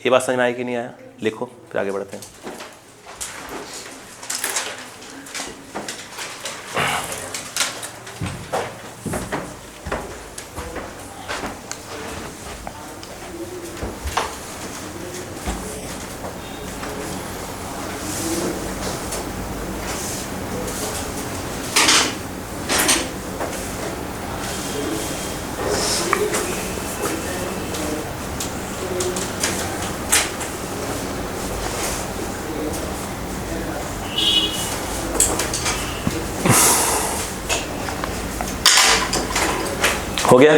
ये बात समझ में आई कि नहीं आया? लिखो, फिर आगे बढ़ते हैं। हो गया?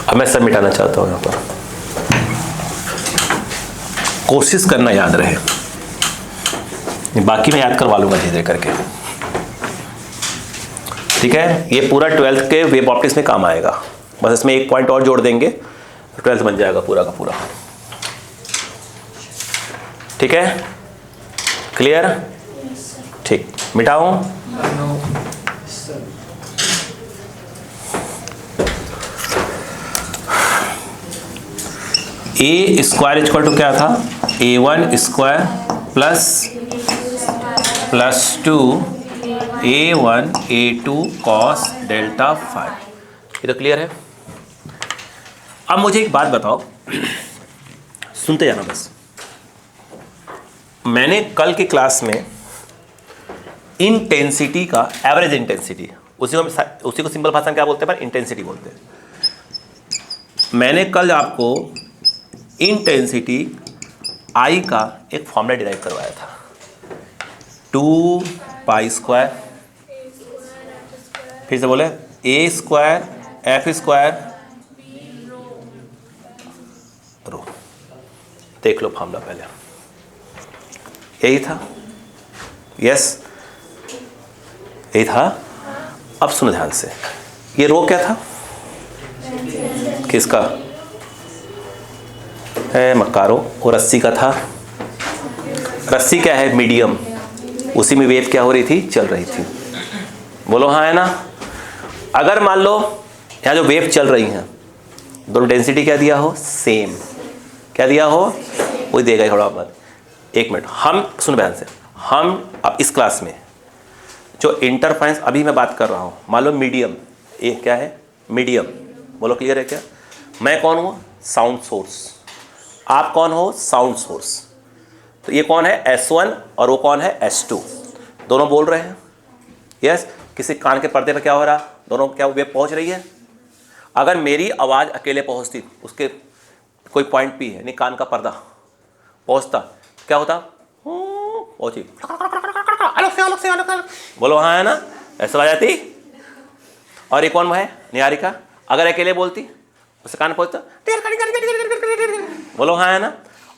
अब मैं सब मिटाना चाहता हूं। यहां पर कोशिश करना याद रहे, बाकी मैं याद करवा लूंगा धीरे धीरे करके। ठीक है? ये पूरा 12th के वेब ऑप्टिक्स में काम आएगा। बस इसमें एक पॉइंट और जोड़ देंगे, 12th बन जाएगा पूरा का पूरा। ठीक है? क्लियर? ठीक, मिटाऊं? ए स्क्वायर इक्वल टू क्या था? a1 square plus 2 a1 a2 cos delta phi. ये तो क्लियर है? अब मुझे एक बात बताओ, सुनते जाना बस। मैंने कल की क्लास में इंटेंसिटी का, एवरेज इंटेंसिटी, उसी को सिंपल भाषा में क्या बोलते हैं? पर इंटेंसिटी बोलते हैं। मैंने कल आपको इंटेंसिटी आई का एक फॉर्मूला डिराइव करवाया था, 2 पाई स्क्वायर, फिर से बोले a square f square rho. देख लो फॉर्मूला पहले, यही था। यस, यही था। अब सुनो ध्यान से, ये रो क्या था, किसका है, मक्कारो, और रस्सी का था। रस्सी क्या है, मीडियम, उसी में वेव क्या हो रही थी, चल रही थी। बोलो हाँ है ना। अगर मान लो यहाँ जो वेव चल रही हैं दोनों डेंसिटी क्या दिया हो, सेम, क्या दिया हो, वही देगा ही थोड़ा बहुत। एक मिनट, हम सुन ध्यान से, हम अब इस क्लास में जो इंटरफेरेंस अभी मैं बात कर रहा हूँ, मान लो मीडियम, ये क्या है, मीडियम, बोलो क्लियर है क्या। मैं कौन हूँ, साउंड सोर्स, आप कौन हो, साउंड सोर्स। तो ये कौन है, S1 और वो कौन है, S2, दोनों बोल रहे हैं। यस, किसी कान के पर्दे पर क्या हो रहा, दोनों क्या वेव पहुँच रही है। अगर मेरी आवाज़ अकेले पहुँचती, उसके कोई पॉइंट भी है नहीं, कान का पर्दा पहुँचता, क्या होता, पहुँची, बोलो हाँ है ना, ऐसा आ जाती। और ये कौन है, निहारिका, अगर अकेले बोलती उससे कान पहुँचता, बोलो हाँ है ना।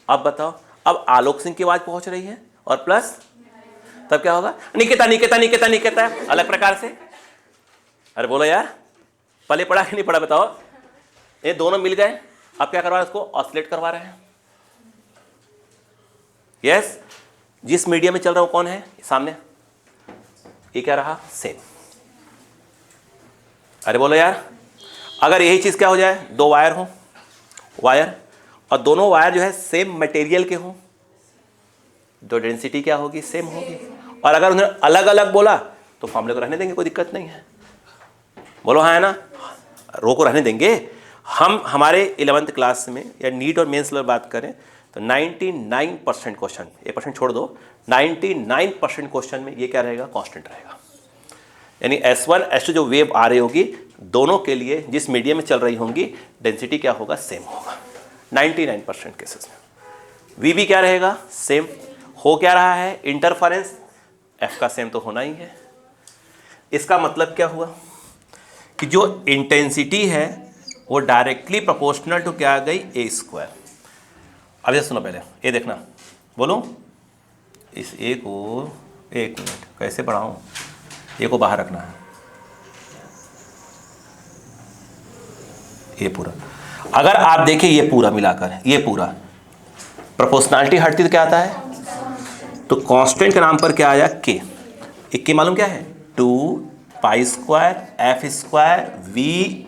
अब बताओ, अब आलोक सिंह की आवाज़ पहुँच रही है और प्लस तब क्या होगा, निकेता निकेता निकेता निकेता, अलग प्रकार से। अरे बोलो यार, पहले पढ़ा कि नहीं पढ़ा बताओ। ये दोनों मिल गए, अब क्या करवा रहे हैं, उसको ऑसिलेट करवा रहे हैं। यस, जिस मीडियम में चल रहा हूं कौन है सामने, ये क्या रहा, सेम। अरे बोलो यार, अगर यही चीज क्या हो जाए, दो वायर हो, वायर, और दोनों वायर जो है सेम मटेरियल के हों, तो डेंसिटी क्या होगी, सेम होगी। और अगर उन्हें अलग अलग बोला तो फॉर्मूले को रहने देंगे, कोई दिक्कत नहीं है। बोलो हाँ है ना, रो को रहने देंगे। हम हमारे 11th क्लास में या नीट और मेंस में बात करें तो 99% क्वेश्चन, 1% छोड़ दो, 99% क्वेश्चन में ये क्या रहेगा, कांस्टेंट रहेगा। यानी S1 S2 जो वेव आ रही होगी, दोनों के लिए जिस मीडियम में चल रही होंगी, डेंसिटी क्या होगा, सेम होगा 99% केसेस में। V भी क्या रहेगा, सेम। हो क्या रहा है, इंटरफेरेंस, F का सेम तो होना ही है। इसका मतलब क्या हुआ कि जो इंटेंसिटी है वो डायरेक्टली प्रोपोर्शनल टू क्या आ गई, A²। अब ये सुनो, पहले ये देखना, बोलो इस A को, एक मिनट कैसे पढ़ाऊँ, A को बाहर रखना है, ये पूरा। अगर आप देखें ये पूरा मिलाकर, ये पूरा प्रोपोर्शनैलिटी हटती तो क्या आता है, तो कांस्टेंट के नाम पर क्या आया, K। एक K मालूम क्या है, 2π² F² V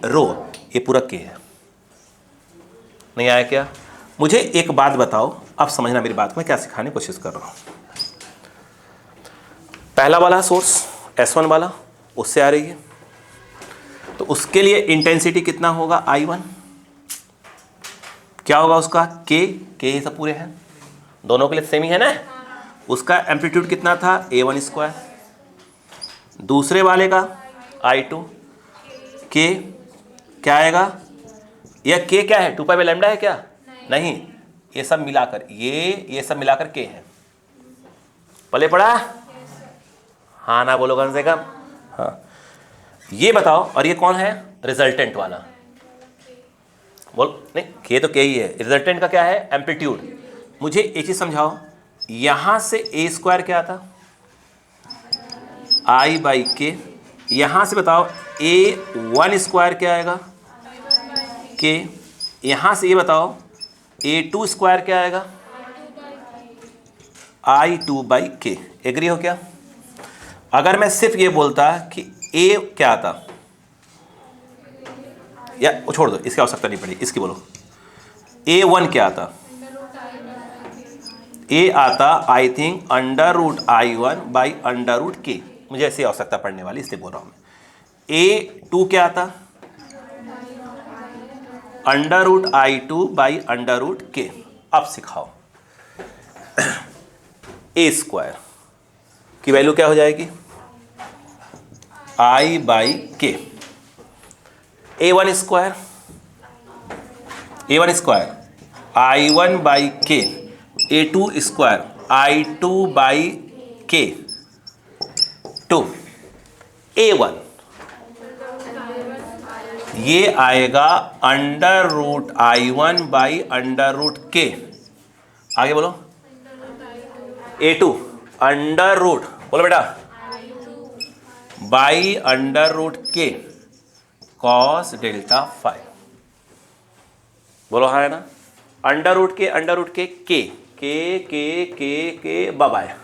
रो, ये पूरा K है। नहीं आया क्या। मुझे एक बात बताओ, अब समझना मेरी बात, मैं क्या सिखाने की कोशिश कर रहा हूं। पहला वाला सोर्स S1 वाला, उससे आ रही है, तो उसके लिए इंटेंसिटी कितना होगा, I1। क्या होगा उसका, K ये सब पूरे हैं, दोनों के लिए सेम ही है ना। उसका एम्पलीट्यूड कितना था, A1²। दूसरे वाले का I2, K क्या आएगा, यह K क्या है, 2π/λ है क्या, नहीं, ये सब मिलाकर, ये सब मिलाकर K है। पहले पढ़ा, हाँ ना बोलो कम से कम, हाँ। ये बताओ, और ये कौन है, रिजल्टेंट वाला, बोल नहीं, K तो K ही है, रिजल्टेंट का क्या है, एम्पलीट्यूड। मुझे एक चीज समझाओ, यहां से A² क्या आता, I/K, यहां से बताओ A1² क्या आएगा, K, यहां से ये बताओ A2² क्या आएगा, I2/K। एग्री हो क्या। अगर मैं सिर्फ ये बोलता कि A क्या आता, या वो छोड़ दो, इसकी आवश्यकता नहीं पड़ी, इसकी बोलो, A1 क्या आता, A आता आई थिंक √I1/√K, मुझे ऐसी आवश्यकता पड़ने वाली इसलिए बोल रहा हूं मैं। A2 क्या आता, √I2/√K। अब सिखाओ, A² की वैल्यू क्या हो जाएगी, I/K। A1² I1/K, A2² I2/K, 2 A1 ये आएगा √I1/√K। आगे बोलो, A2 अंडर रूट, बोलो बेटा, बाई अंडर रूट के कॉस डेल्टा फाइव। बोलो हाँ है ना। अंडर रूट के के बाय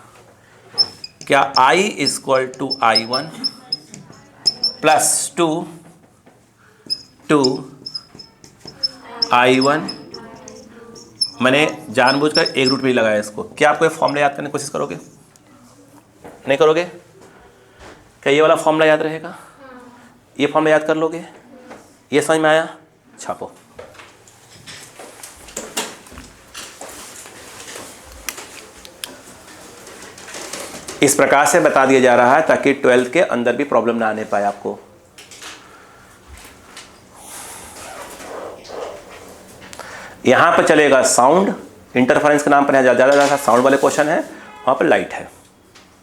क्या I equal to I1 plus two I1। मैंने जानबूझकर एक रूट में लगाया इसको। क्या आपको ये फॉर्मूला याद करने की कोशिश करोगे? नहीं करोगे? क्या ये वाला फॉर्मूला याद रहेगा? ये फॉर्मूला याद कर लोगे? ये समझ में आया? छापो। इस प्रकार से बता दिया जा रहा है ताकि 12th के अंदर भी प्रॉब्लम ना आने पाए आपको। यहां पर चलेगा साउंड, इंटरफेरेंस के नाम पर यहां ज्यादा साउंड वाले क्वेश्चन है, वहां पर लाइट है,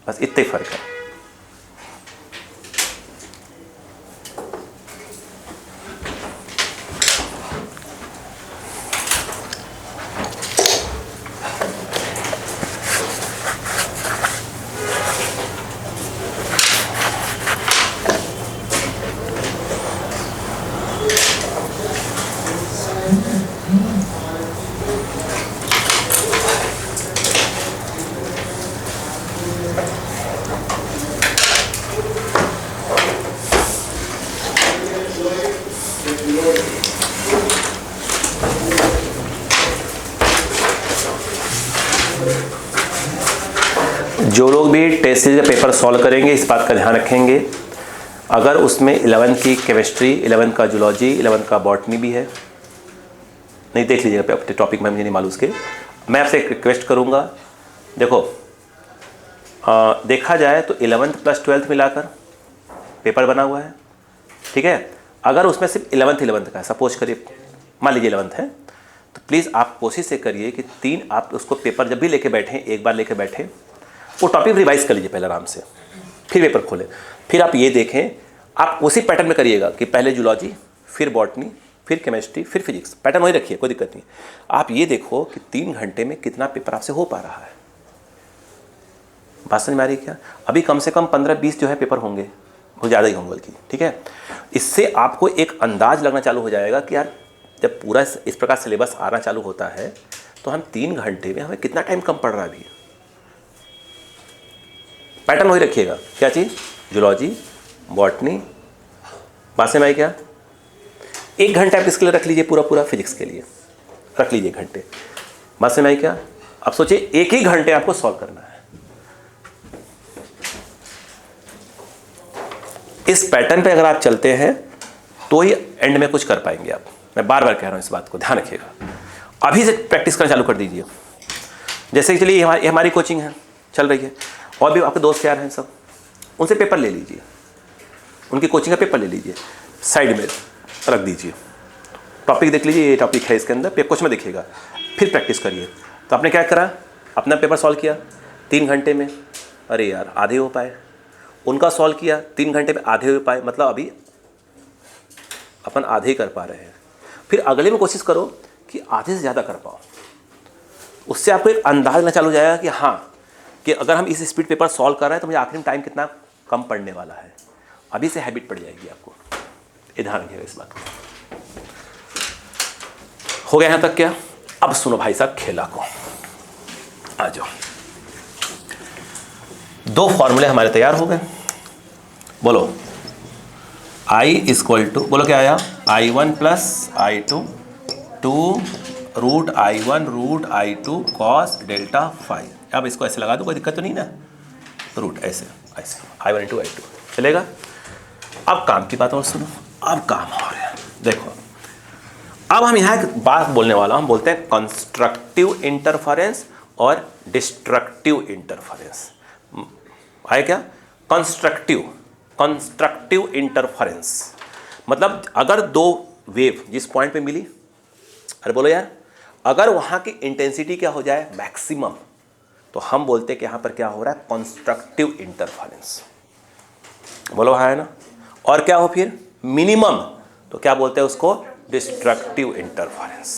बस इतने फर्क है। जो लोग भी टेस्ट सीरीज का पेपर सॉल्व करेंगे इस बात का ध्यान रखेंगे, अगर उसमें 11th की केमिस्ट्री, 11th का जूलॉजी, 11th का बॉटनी भी है, नहीं देख लीजिएगा अपने टॉपिक में, मुझे नहीं मालूम उसके। मैं आपसे एक रिक्वेस्ट करूंगा, देखो देखा जाए तो 11th प्लस 12th मिलाकर पेपर बना हुआ है, ठीक है। अगर उसमें सिर्फ 11th का है, सपोज करिए मान लीजिए 11th है, तो प्लीज़ आप कोशिश से करिए कि 3 आप उसको पेपर जब भी लेके बैठें, एक बार लेके बैठें, वो टॉपिक रिवाइज कर लीजिए पहले आराम से, फिर पेपर खोलें, फिर आप ये देखें, आप उसी पैटर्न में करिएगा कि पहले जूलॉजी, फिर बॉटनी, फिर केमिस्ट्री, फिर फिजिक्स, पैटर्न वही रखिए, कोई दिक्कत नहीं। आप ये देखो कि 3 घंटे में कितना पेपर आपसे हो पा रहा है। बात समझ में आ रही है क्या? अभी कम से कम 15-20 जो है पेपर होंगे, बहुत ज़्यादा ही होंगे बल्कि, ठीक है। इससे आपको एक अंदाज लगना चालू हो जाएगा कि यार जब पूरा इस प्रकार सिलेबस आना चालू होता है तो हम 3 घंटे में हमें कितना टाइम कम पड़ रहा है अभी। पैटर्न वही रखिएगा, क्या चीज़? जूलॉजी, बॉटनी, बात समझ में आई क्या? 1 घंटा आप इसके लिए रख लीजिए, पूरा फिजिक्स के लिए रख लीजिए 1 घंटे, बात समझ में आई क्या? अब सोचिए 1 ही घंटे आपको सॉल्व करना है। इस पैटर्न पे अगर आप चलते हैं तो ही एंड में कुछ कर पाएंगे आप। मैं बार बार कह रहा हूँ, इस बात को ध्यान रखिएगा। अभी से प्रैक्टिस करना चालू कर दीजिए। जैसे कि चलिए हमारी कोचिंग है, चल रही है, और भी आपके दोस्त यार हैं सब, उनसे पेपर ले लीजिए, उनकी कोचिंग का पेपर ले लीजिए, साइड में रख दीजिए, टॉपिक देख लीजिए, ये टॉपिक है इसके अंदर, कुछ में दिखेगा, फिर प्रैक्टिस करिए। तो आपने क्या करा, अपना पेपर सॉल्व किया 3 घंटे में, अरे यार आधे हो पाए। उनका सॉल्व किया 3 घंटे में, आधे हो पाए, मतलब अभी अपन आधे ही कर पा रहे हैं। फिर अगले में कोशिश करो कि आधे से ज़्यादा कर पाओ। उससे आपको एक अंदाज लगना चालू हो जाएगा कि हाँ, कि अगर हम इस स्पीड पेपर सॉल्व कर रहे हैं तो मुझे आखिरी में टाइम कितना कम पड़ने वाला है। अभी से हैबिट पड़ जाएगी आपको, ये ध्यान रखिएगा इस बात को। हो गया यहाँ तक क्या? अब सुनो भाई साहब खेला को, आ जाओ। 2 फॉर्मूले हमारे तैयार हो गए। बोलो I इक्वल टू, बोलो क्या आया? I1 plus I2 2 root I2 cos delta 5। अब इसको ऐसे लगा दो, कोई दिक्कत तो नहीं ना, रूट ऐसे I1 इंटू I2 चलेगा। अब काम की बात और सुनो, अब काम हो रहा है। देखो अब हम यहाँ एक बात बोलने वाला, हम बोलते हैं कंस्ट्रक्टिव इंटरफेरेंस और डिस्ट्रक्टिव इंटरफेरेंस। है क्या? कंस्ट्रक्टिव इंटरफेरेंस मतलब अगर 2 वेव जिस पॉइंट पे मिली, अरे बोलो यार, अगर वहाँ की इंटेंसिटी क्या हो जाए, मैक्सिमम, तो हम बोलते हैं कि यहाँ पर क्या हो रहा है, कंस्ट्रक्टिव इंटरफेरेंस। बोलो हाँ है ना। और क्या हो फिर, मिनिमम, तो क्या बोलते हैं उसको, डिस्ट्रक्टिव इंटरफेरेंस।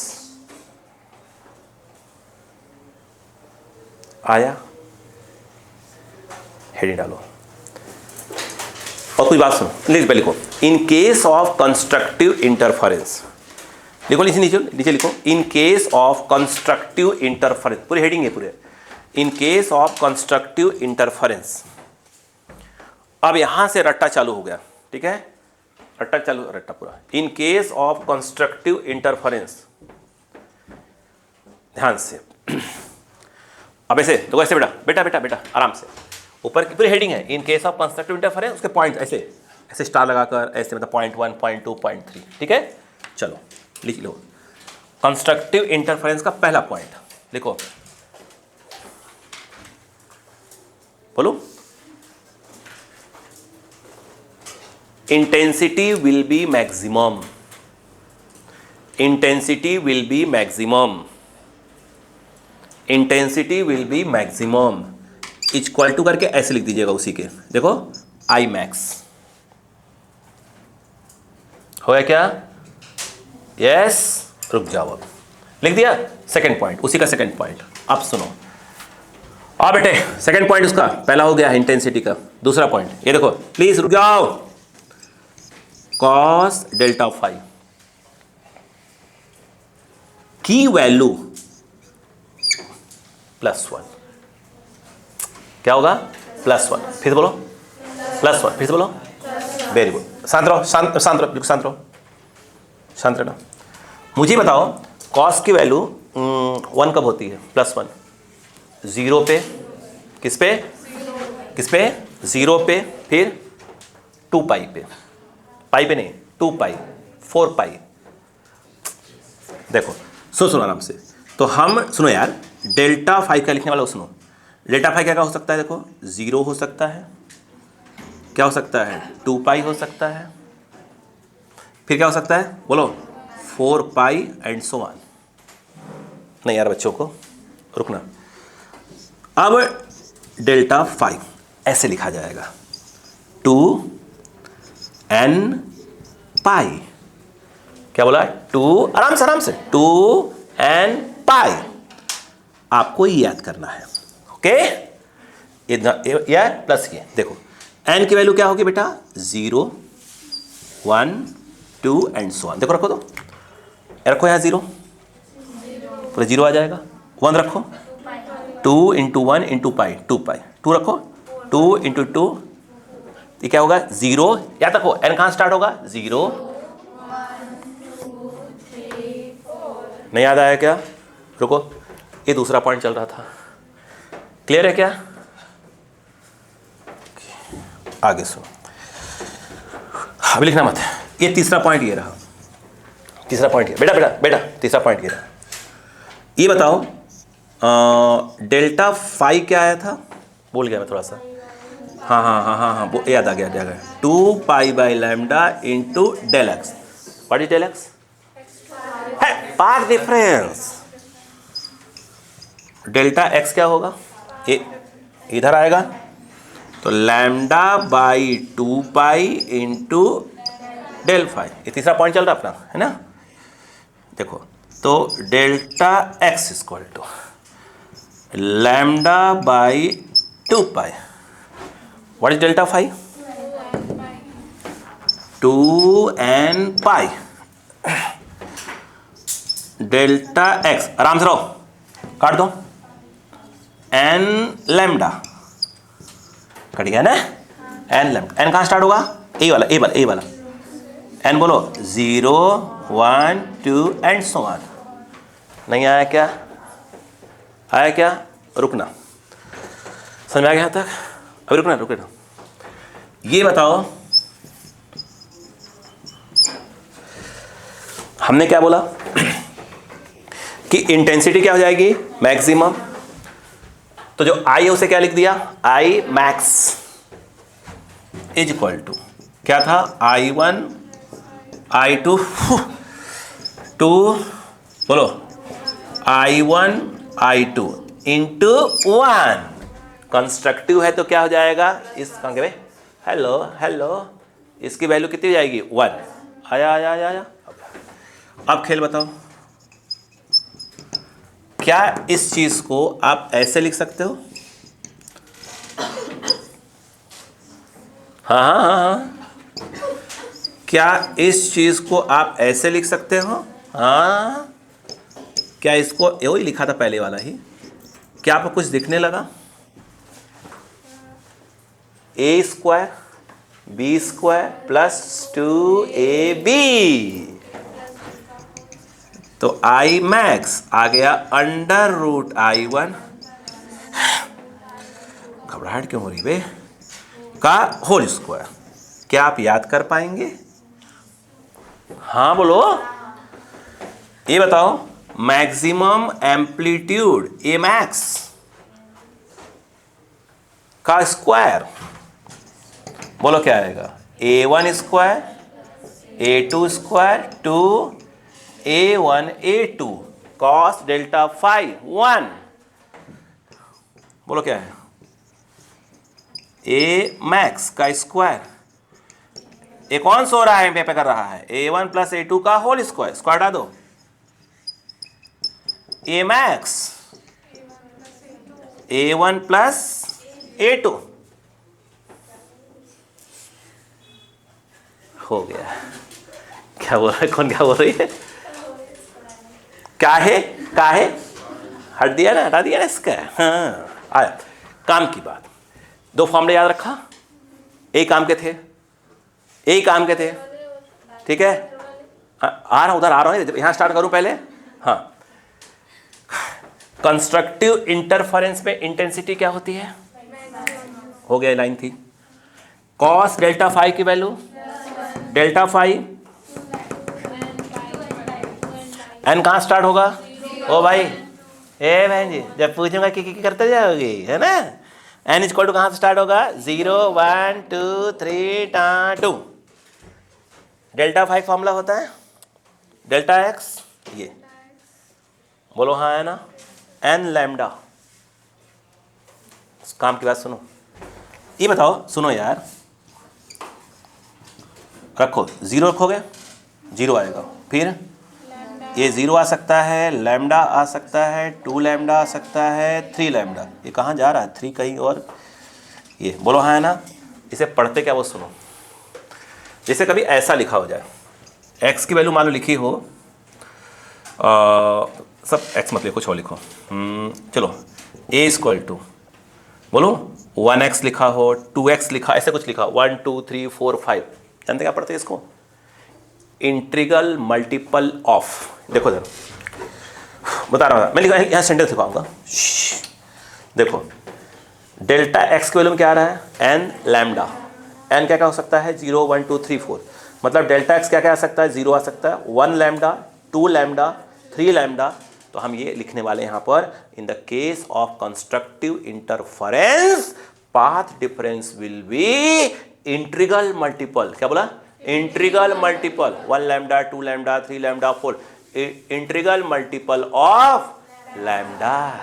आया? हेडिंग डालो। और कोई बात सुनो, लीजिए पहले लिखो, in case of constructive interference, लिखो नीचे नीचे नीचे लिखो, in case of constructive interference, पूरी हेडिंग है पूरे, in case of constructive interference. अब यहां से रट्टा चालू हो गया, ठीक है, रट्टा चालू, रट्टा पूरा, in case of constructive interference, ध्यान से। अब ऐसे तो ऐसे बेटा बेटा बेटा बेटा आराम से, ऊपर की पूरी हेडिंग है, in case of constructive interference, उसके पॉइंट ऐसे ऐसे स्टार लगाकर ऐसे, मतलब पॉइंट 1 पॉइंट 2 पॉइंट 3, ठीक है। चलो लिख लो, कंस्ट्रक्टिव इंटरफेरेंस का पहला पॉइंट लिखो, बोलो, intensity will be maximum, intensity will be maximum, intensity will be maximum, equal to करके ऐसे लिख दीजिएगा उसी के, देखो आई मैक्स, हो गया क्या? यस, रुक जाओ, अब लिख दिया सेकंड पॉइंट, उसी का सेकंड पॉइंट। अब सुनो, आ बेटे, सेकंड पॉइंट उसका पहला हो गया इंटेंसिटी का, दूसरा पॉइंट ये देखो, प्लीज रुक जाओ, कॉस डेल्टा फाई की वैल्यू +1, क्या होगा? +1, फिर से बोलो, +1, फिर से बोलो, वेरी गुड, शांत रहो, शांत शांत रहो, शांत रहो, शांत रहना। मुझे बताओ, कॉस की वैल्यू 1 कब होती है? +1, 0 पे, किस पे? किस पे? 0 पे, फिर 2 पाई पे, पाई पे नहीं, 2 पाई, 4 पाई। देखो सुनो आराम से, तो हम सुनो यार, डेल्टा फाई का लिखने वाला सुनो, डेल्टा फाई क्या हो सकता है? देखो 0 हो सकता है, क्या हो सकता है? 2 पाई हो सकता है, फिर क्या हो सकता है? बोलो, 4 पाई एंड सो ऑन। नहीं यार बच्चों को रुकना, अब डेल्टा फाई ऐसे लिखा जाएगा, 2n पाई, क्या बोला? 2, आराम से 2n पाई, आपको ये याद करना है, ओके। ये प्लस ये देखो, n की वैल्यू क्या होगी बेटा? 0, 1, 2 एंड सो ऑन। देखो रखो, तो रखो यहाँ 0, पूरा 0 आ जाएगा, 1 रखो, 2 इंटू 1 इंटू पाई, 2 पाई, 2 रखो, 2 इंटू 2, ये क्या होगा? 0, याद रखो, n कहाँ स्टार्ट होगा? 0, नहीं याद आया क्या? रुको, ये दूसरा पॉइंट चल रहा था, क्लियर है क्या? आगे सुनो, अभी लिखना मत, ये तीसरा पॉइंट ये रहा, तीसरा पॉइंट ये, बेटा बेटा बेटा, तीसरा पॉइंट ये रहा। ये बताओ, डेल्टा फाई क्या आया था? भूल गया मैं थोड़ा सा, हाँ हाँ हाँ हाँ हाँ, याद आ गया, 2 pi by lambda into del x. What is del x? है पाथ डिफरेंस। डेल्टा एक्स क्या होगा? ये इधर आएगा, तो lambda by 2 pi into del phi, ये तीसरा पॉइंट चल रहा अपना, है ना? देखो, तो delta x equal to lambda by 2 pi, what is delta phi? 2n pi, delta x, आराम से रहो, काट दो, n लैम्डा, कट गया ना? n लैम्डा, n कहाँ स्टार्ट होगा? ए वाला, ए वाला, ए वाला, n बोलो, 0, 1, 2 एंड सो ऑन। नहीं आया क्या? आया क्या? रुकना, समझ में आ गया यहाँ तक? अभी रुकना, रुकना। ये बताओ, हमने क्या बोला कि इंटेंसिटी क्या हो जाएगी? मैक्सिमम। तो जो आई है उसे क्या लिख दिया? I max is equal to क्या था? I1 I2 टू, बोलो, I1 I2 इंटू 1, कंस्ट्रक्टिव है तो क्या हो जाएगा? इस भाई हेलो हेलो, इसकी वैल्यू कितनी हो जाएगी? 1। आया आया आया आया। अब खेल बताओ, क्या इस चीज को आप ऐसे लिख सकते हो? हाँ हाँ हाँ हाँ, क्या इस चीज को आप ऐसे लिख सकते हो? हाँ, क्या इसको वही लिखा था पहले वाला ही? क्या आपको कुछ दिखने लगा? A square B square plus 2ab, तो आई मैक्स आ गया अंडर रूट I1, घबराहट क्यों हो रही बे, का होल स्क्वायर। क्या आप याद कर पाएंगे? हाँ बोलो, ये बताओ, मैक्सिमम एम्पलीट्यूड ए मैक्स का स्क्वायर, बोलो क्या आएगा? A1 square A2 square two A1 A2 cos delta phi 1, बोलो क्या है? ए मैक्स का स्क्वायर, ये कौन सो रहा है पे कर रहा है? A1 प्लस A2 का होल स्क्वायर, स्क्वायर हटा दो, ए मैक्स A1 प्लस A2 हो गया। क्या बोल रहा है? कौन क्या बोल रही है? क्या है? क्या है? हट दिया ना, हटा दिया ना इसका। हाँ आया, काम की बात। दो फॉर्मूले याद रखा, एक काम के थे, एक काम के थे, ठीक है? आ रहा उधर आ रहा हूँ, यहाँ स्टार्ट करूँ पहले। हाँ, कंस्ट्रक्टिव इंटरफेरेंस में इंटेंसिटी क्या होती है? हो गया, लाइन थी। कॉस डेल्टा फाई की वैल्यू, डेल्टा फाई एन कहाँ स्टार्ट होगा? ओ भाई, ए बहन जी, जब पूछूंगा कि करते जाओगी, है ना? एन इज इक्वल टू कहाँ से स्टार्ट होगा? 0 1 2 3 2। डेल्टा फाई फॉर्मूला होता है डेल्टा एक्स, ये बोलो हाँ है ना, एन लैम्डा। काम की बात सुनो, ये बताओ, सुनो यार, रखो, 0 रखोगे 0 आएगा, फिर ये 0 आ सकता है, लैम्डा आ सकता है, 2 लैम्डा आ सकता है, 3 लैम्डा। ये कहाँ जा रहा है? 3 कहीं और, ये बोलो हाँ है ना। इसे पढ़ते क्या वो सुनो, जैसे कभी ऐसा लिखा हो जाए, x की वैल्यू मान लो लिखी हो, सब x मत लिखो, छोड़ लिखो, चलो a इक्वल टू, बोलो 1x लिखा हो, 2x लिखा, ऐसे कुछ लिखा, 1 2 3 4 5, जानते क्या पढ़ते हैं इसको? Integral multiple of. देखो जरा, बता रहा हूँ मैं, लिखा यहाँ सेंटेंस लिखाऊंगा, देखो डेल्टा एक्स की वैल्यू में क्या आ रहा है? N lambda. एन क्या क्या हो सकता है? 0 1 2 3 4, मतलब डेल्टा एक्स क्या क्या आ सकता है? 0 आ सकता है, 1 लैम्डा, 2 लैम्डा, 3 लैम्डा। तो हम ये लिखने वाले यहाँ पर, इन the case of constructive interference path difference will B integral multiple. क्या बोला? Integral multiple, 1 lambda, 2 lambda, 3 lambda, 4, integral multiple of lambda,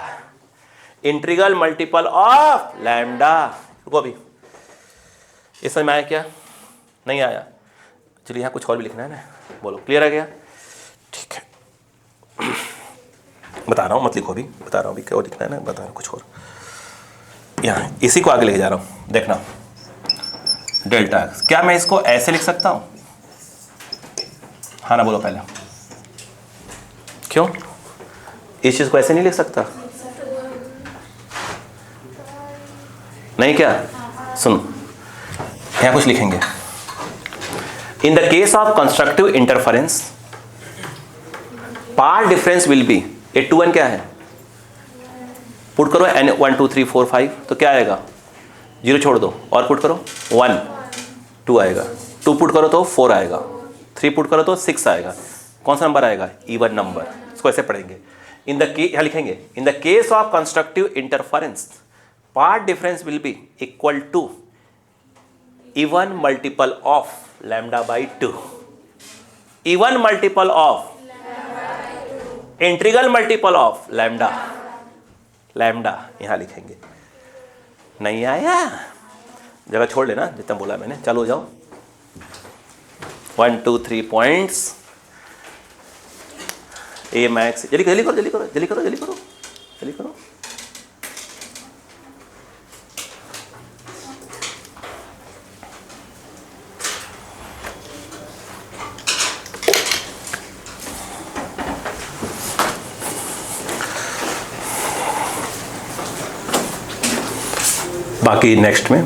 integral multiple of lambda. रुको अभी, ये समझ में आया क्या? नहीं आया? चलिए यहाँ कुछ और भी लिखना है ना, बोलो क्लियर आ गया? ठीक है, बता रहा हूँ, मत लिखो अभी, बता रहा हूँ अभी क्या और लिखना है ना, बता रहा हूँ कुछ और। यहाँ इसी को आगे लेके जा रहा हूँ, देखना, डेल्टा एक्स, क्या मैं इसको ऐसे लिख सकता हूँ? हाँ ना बोलो पहले, क्यों इस चीज को ऐसे नहीं लिख सकता? नहीं क्या? सुनो, यहाँ कुछ लिखेंगे, in the case of constructive interference path difference will B, ये 2n क्या है? पुट करो n 1 2 3 4 5, तो क्या आएगा? 0 छोड़ दो और पुट करो 1 2 आएगा, 2 पुट करो तो 4 आएगा, 3 पुट करो तो 6 आएगा। कौन सा नंबर आएगा? Even number. इसको ऐसे पढ़ेंगे, इन द यहाँ लिखेंगे, in the case of constructive interference path difference will be equal to even multiple of lambda by 2, even multiple of, integral multiple of lambda, lambda यहाँ लिखेंगे। नहीं आया? जगह छोड़ लेना, जितना बोला मैंने। चलो हो जाओ, 1 2 3 पॉइंट्स, ए मैक्स, जल्दी जल्दी करो जल्दी करो जल्दी करो जल्दी करो जल्दी करो। बाकी नेक्स्ट में